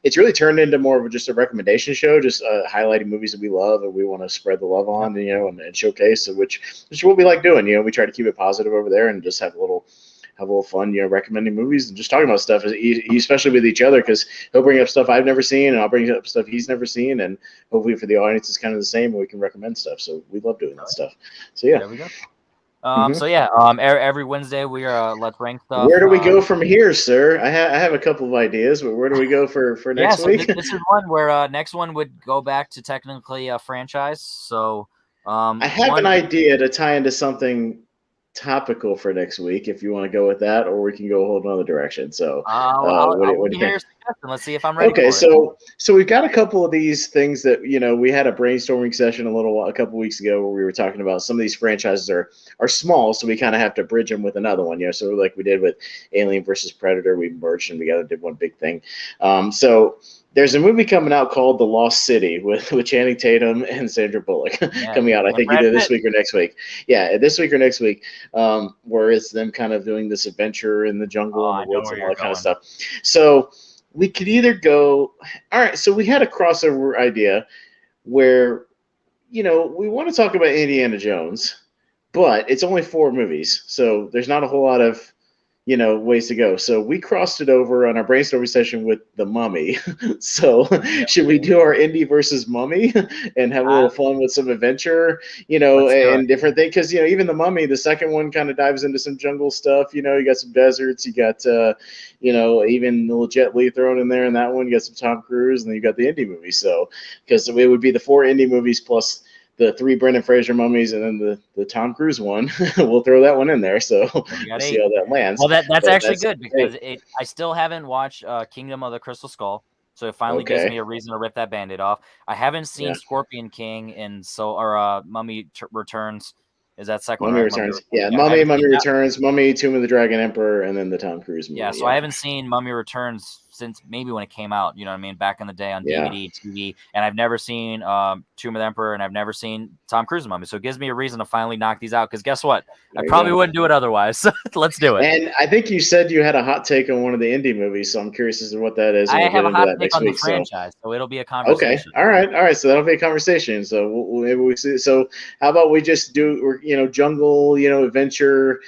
it's really turned into more of just a recommendation show, just highlighting movies that we love and we want to spread the love on, and showcase, which is what we like doing. We try to keep it positive over there and just have a little fun, recommending movies and just talking about stuff, especially with each other, because he'll bring up stuff I've never seen and I'll bring up stuff he's never seen, and hopefully for the audience it's kind of the same and we can recommend stuff. So we love doing that stuff. So yeah. There we go. Mhm. So yeah, every Wednesday we are let's rank Where stuff. do we go from here, sir? I have a couple of ideas, but where do we go for Yeah, next so week? this is one where next one would go back to technically a franchise. So I have an one, idea to tie into something topical for next week. If you want to go with that, or we can go a whole another direction. So, I'll what do be you here think? your suggestion. Let's see if I'm ready Okay, for it. so we've got a couple of these things that we had a brainstorming session a couple weeks ago where we were talking about some of these franchises are small, so we kind of have to bridge them with another one. So like we did with Alien versus Predator, we merged and together did one big thing. So there's a movie coming out called The Lost City with Channing Tatum and Sandra Bullock Yeah, coming out. I and think Brad either this Pitt. week or next week. Yeah, this week or next week, where it's them kind of doing this adventure in the jungle Oh, and the I know woods where and all you're that kind of going. stuff. So we could either go, all right, so we had a crossover idea where we want to talk about Indiana Jones, but it's only 4 movies, so there's not a whole lot of ways to go. So we crossed it over on our brainstorming session with the Mummy. So Yep. should we do our Indie versus Mummy and have a little Uh, fun with some adventure, let's do it. and different things? Because even the Mummy, the second one kind of dives into some jungle stuff. You got some deserts, you got even a little Jet Li thrown in there in that one. You got some Tom Cruise, and then you got the Indie movie. So because it would be the 4 Indie movies plus the 3 Brendan Fraser mummies and then the Tom Cruise one. We'll throw that one in there. So Then you we'll got see 8. how that lands. Well, that's But actually that's good because I still haven't watched Kingdom of the Crystal Skull, so it finally gives okay. me a reason to rip that Band-Aid off. I haven't seen Yeah. Scorpion King and Mummy Returns. Is that second one, Mummy right? Mummy Returns. Returns. Yeah, Yeah, I Mummy, haven't Mummy seen that. Returns, Mummy, Tomb of the Dragon Emperor, and then the Tom Cruise Yeah, movie. so I Yeah. haven't seen Mummy Returns since maybe when it came out, you know what I mean, back in the day on Yeah. DVD, TV, and I've never seen Tomb of the Emperor, and I've never seen Tom Cruise's Mummy, so it gives me a reason to finally knock these out, because guess what? I There you probably go. wouldn't do it otherwise, so let's do it. And I think you said you had a hot take on one of the indie movies, so I'm curious as to what that is, and I we'll have get a into hot that take next on the week. So franchise, so it'll be a okay, conversation. all right. So that'll be a conversation. So maybe we see. So how about we just do, jungle, adventure,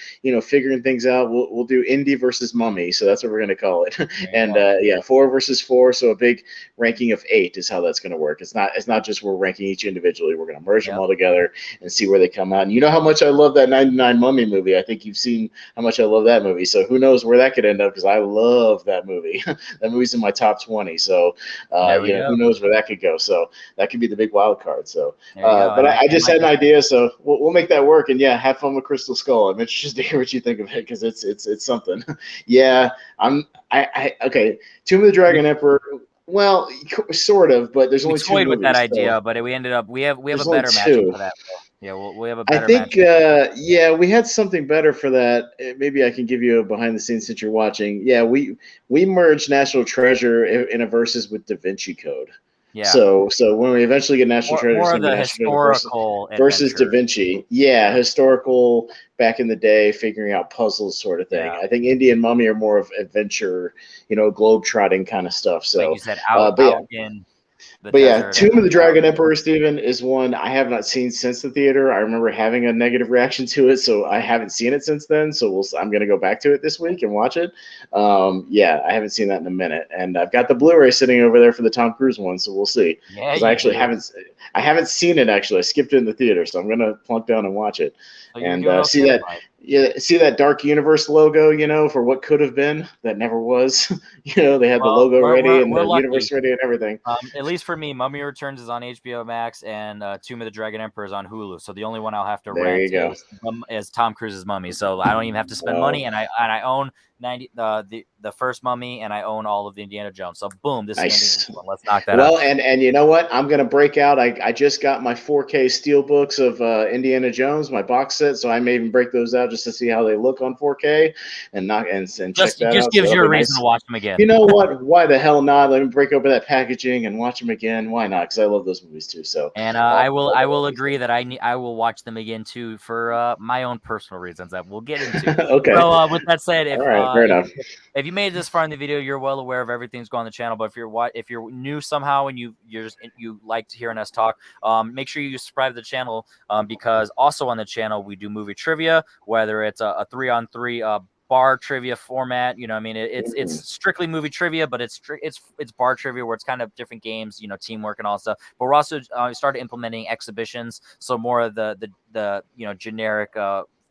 figuring things out. We'll do indie versus mummy. So that's what we're gonna call it. There you And go. yeah, 4 versus 4. So a big ranking of 8 is how that's gonna work. It's not just we're ranking each individually. We're gonna merge them Yep. all together and see where they come out. And you know how much I love that 99 Mummy movie. I think you've seen how much I love that movie. So who knows where that could end up, because I love that movie. That movie's in my top 20. So There we who go. knows where that could go. So that could be the big wild card. So, There you go. but I And just like had an I said, idea, so we'll make that work. And yeah, have fun with Crystal Skull. I'm interested to hear what you think of it, because it's something. Yeah, okay. Tomb of the we Dragon Emperor. Well, sort of, but there's we only 2 toyed with that movies, so idea, but we ended up we have a there's only better matchup 2. for that. Though. Yeah, we have a I better think, matchup. yeah, we had something better for that. Maybe I can give you a behind the scenes since you're watching. Yeah, we merged National Treasure in a versus with Da Vinci Code. Yeah, So when we eventually get National Treasure, it's more of going to be the National Treasure versus historical Da adventure. Vinci. Yeah, historical back in the day, figuring out puzzles sort of thing. Yeah, I think Indy and Mummy are more of adventure, globe trotting kind of stuff. like you So, said, out but yeah, in the but yeah, desert and Tomb of the out. Dragon Emperor, Stephen, is one I have not seen since the theater. I remember having a negative reaction to it, so I haven't seen it since then. So I'm going to go back to it this week and watch it. Yeah, I haven't seen that in a minute, and I've got the Blu-ray sitting over there for the Tom Cruise one, so we'll see. Yeah, Because I you actually do. haven't seen it actually. I skipped it in the theater, so I'm going to plunk down and watch it. So you're And doing see okay, that, Mike. yeah, see that Dark Universe logo, for what could have been that never was. They had the Well, logo ready and we're the lucky. universe ready and everything. At least for me, Mummy Returns is on HBO Max, and Tomb of the Dragon Emperor is on Hulu. So the only one I'll have to There rent you go. is Tom Cruise's Mummy. So I don't even have to spend money, Well, and I own 90 the first Mummy, and I own all of the Indiana Jones. So boom, this is gonna be an nice. easy one. Let's knock that out. Well, and you know what? I'm gonna break out. I just got my 4K steel books of Indiana Jones, my box set, so I may even break those out just to see how they look on 4K and knock and check Just it that just out. So gives that'll you a be reason to nice. watch them again. You know what? Why the hell not? Let me break open that packaging and watch them again. Why not? Because I love those movies too. So And I will agree that I will watch them again too for my own personal reasons that we'll get into. okay. So with that said, All right. Fair enough. if you made it this far in the video, you're well aware of everything's going on the channel. But if you're new somehow and you like hearing us talk, make sure you subscribe to the channel because also on the channel we do movie trivia, whether it's a 3-on-3 bar trivia format. You know, I mean, it's strictly movie trivia, but it's bar trivia where it's kind of different games, teamwork and all that stuff. But we're also started implementing exhibitions, so more of the generic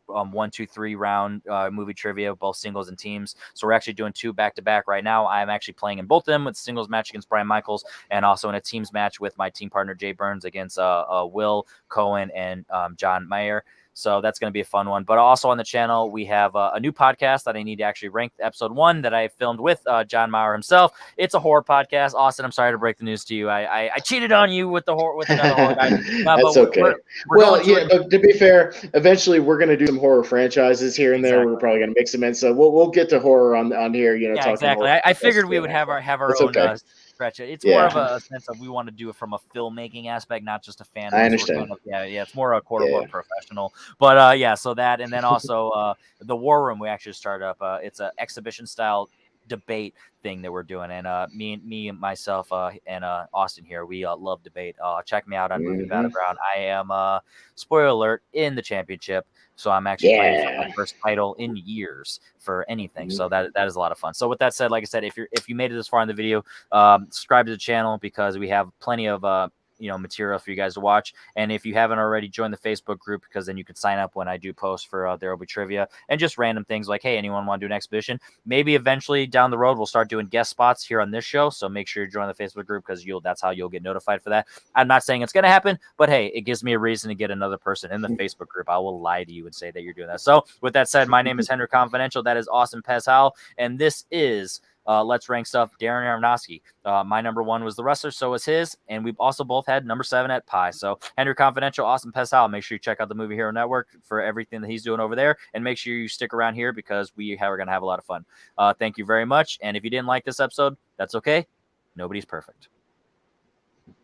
1, 2, 3 round movie trivia, both singles and teams. So we're actually doing 2 back-to-back right now. I'm actually playing in both of them with singles match against Brian Michaels and also in a teams match with my team partner Jay Burns against Will Cohen and John Mayer. So that's going to be a fun one. But also on the channel, we have a new podcast that I need to actually rank, episode 1 that I filmed with John Maurer himself. It's a horror podcast. Austin, I'm sorry to break the news to you. I cheated on you with another horror guy. That's okay. We're yeah, but to be fair, eventually we're going to do some horror franchises here and there. We're probably going to mix them in. So we'll get to horror on here. You know, yeah, talking exactly. horror. I figured we would have our That's own okay. stretch. It's more of a sense of we want to do it from a filmmaking aspect, not just a fan. I understand. Kind of, it's more a quote unquote professional. But so that, and then also the War Room we actually started up. It's an exhibition style debate thing that we're doing, and me and myself and Austin here, we love debate. Check me out on Movie Battleground. I am spoiler alert in the championship, so I'm actually playing for my first title in years for anything. So that is a lot of fun. So with that said, like I said, if you made it this far in the video, subscribe to the channel because we have plenty of material for you guys to watch. And if you haven't already, join the Facebook group because then you can sign up when I do post for There Will Be Trivia and just random things like, hey, anyone want to do an exhibition? Maybe eventually down the road we'll start doing guest spots here on this show. So make sure you join the Facebook group because that's how you'll get notified for that. I'm not saying it's going to happen, but hey, it gives me a reason to get another person in the Facebook group. I will lie to you and say that you're doing that. So with that said, my name is Henry Confidential. That is Austin Pezhal, and this is Let's Rank Stuff, Darren Aronofsky. My number 1 was The Wrestler, so was his, and we've also both had number 7 at Pie. So Henry Confidential, Austin Pezhal. Make sure you check out the Movie Hero Network for everything that he's doing over there, and make sure you stick around here because we're going to have a lot of fun. Thank you very much, and if you didn't like this episode, that's okay. Nobody's perfect.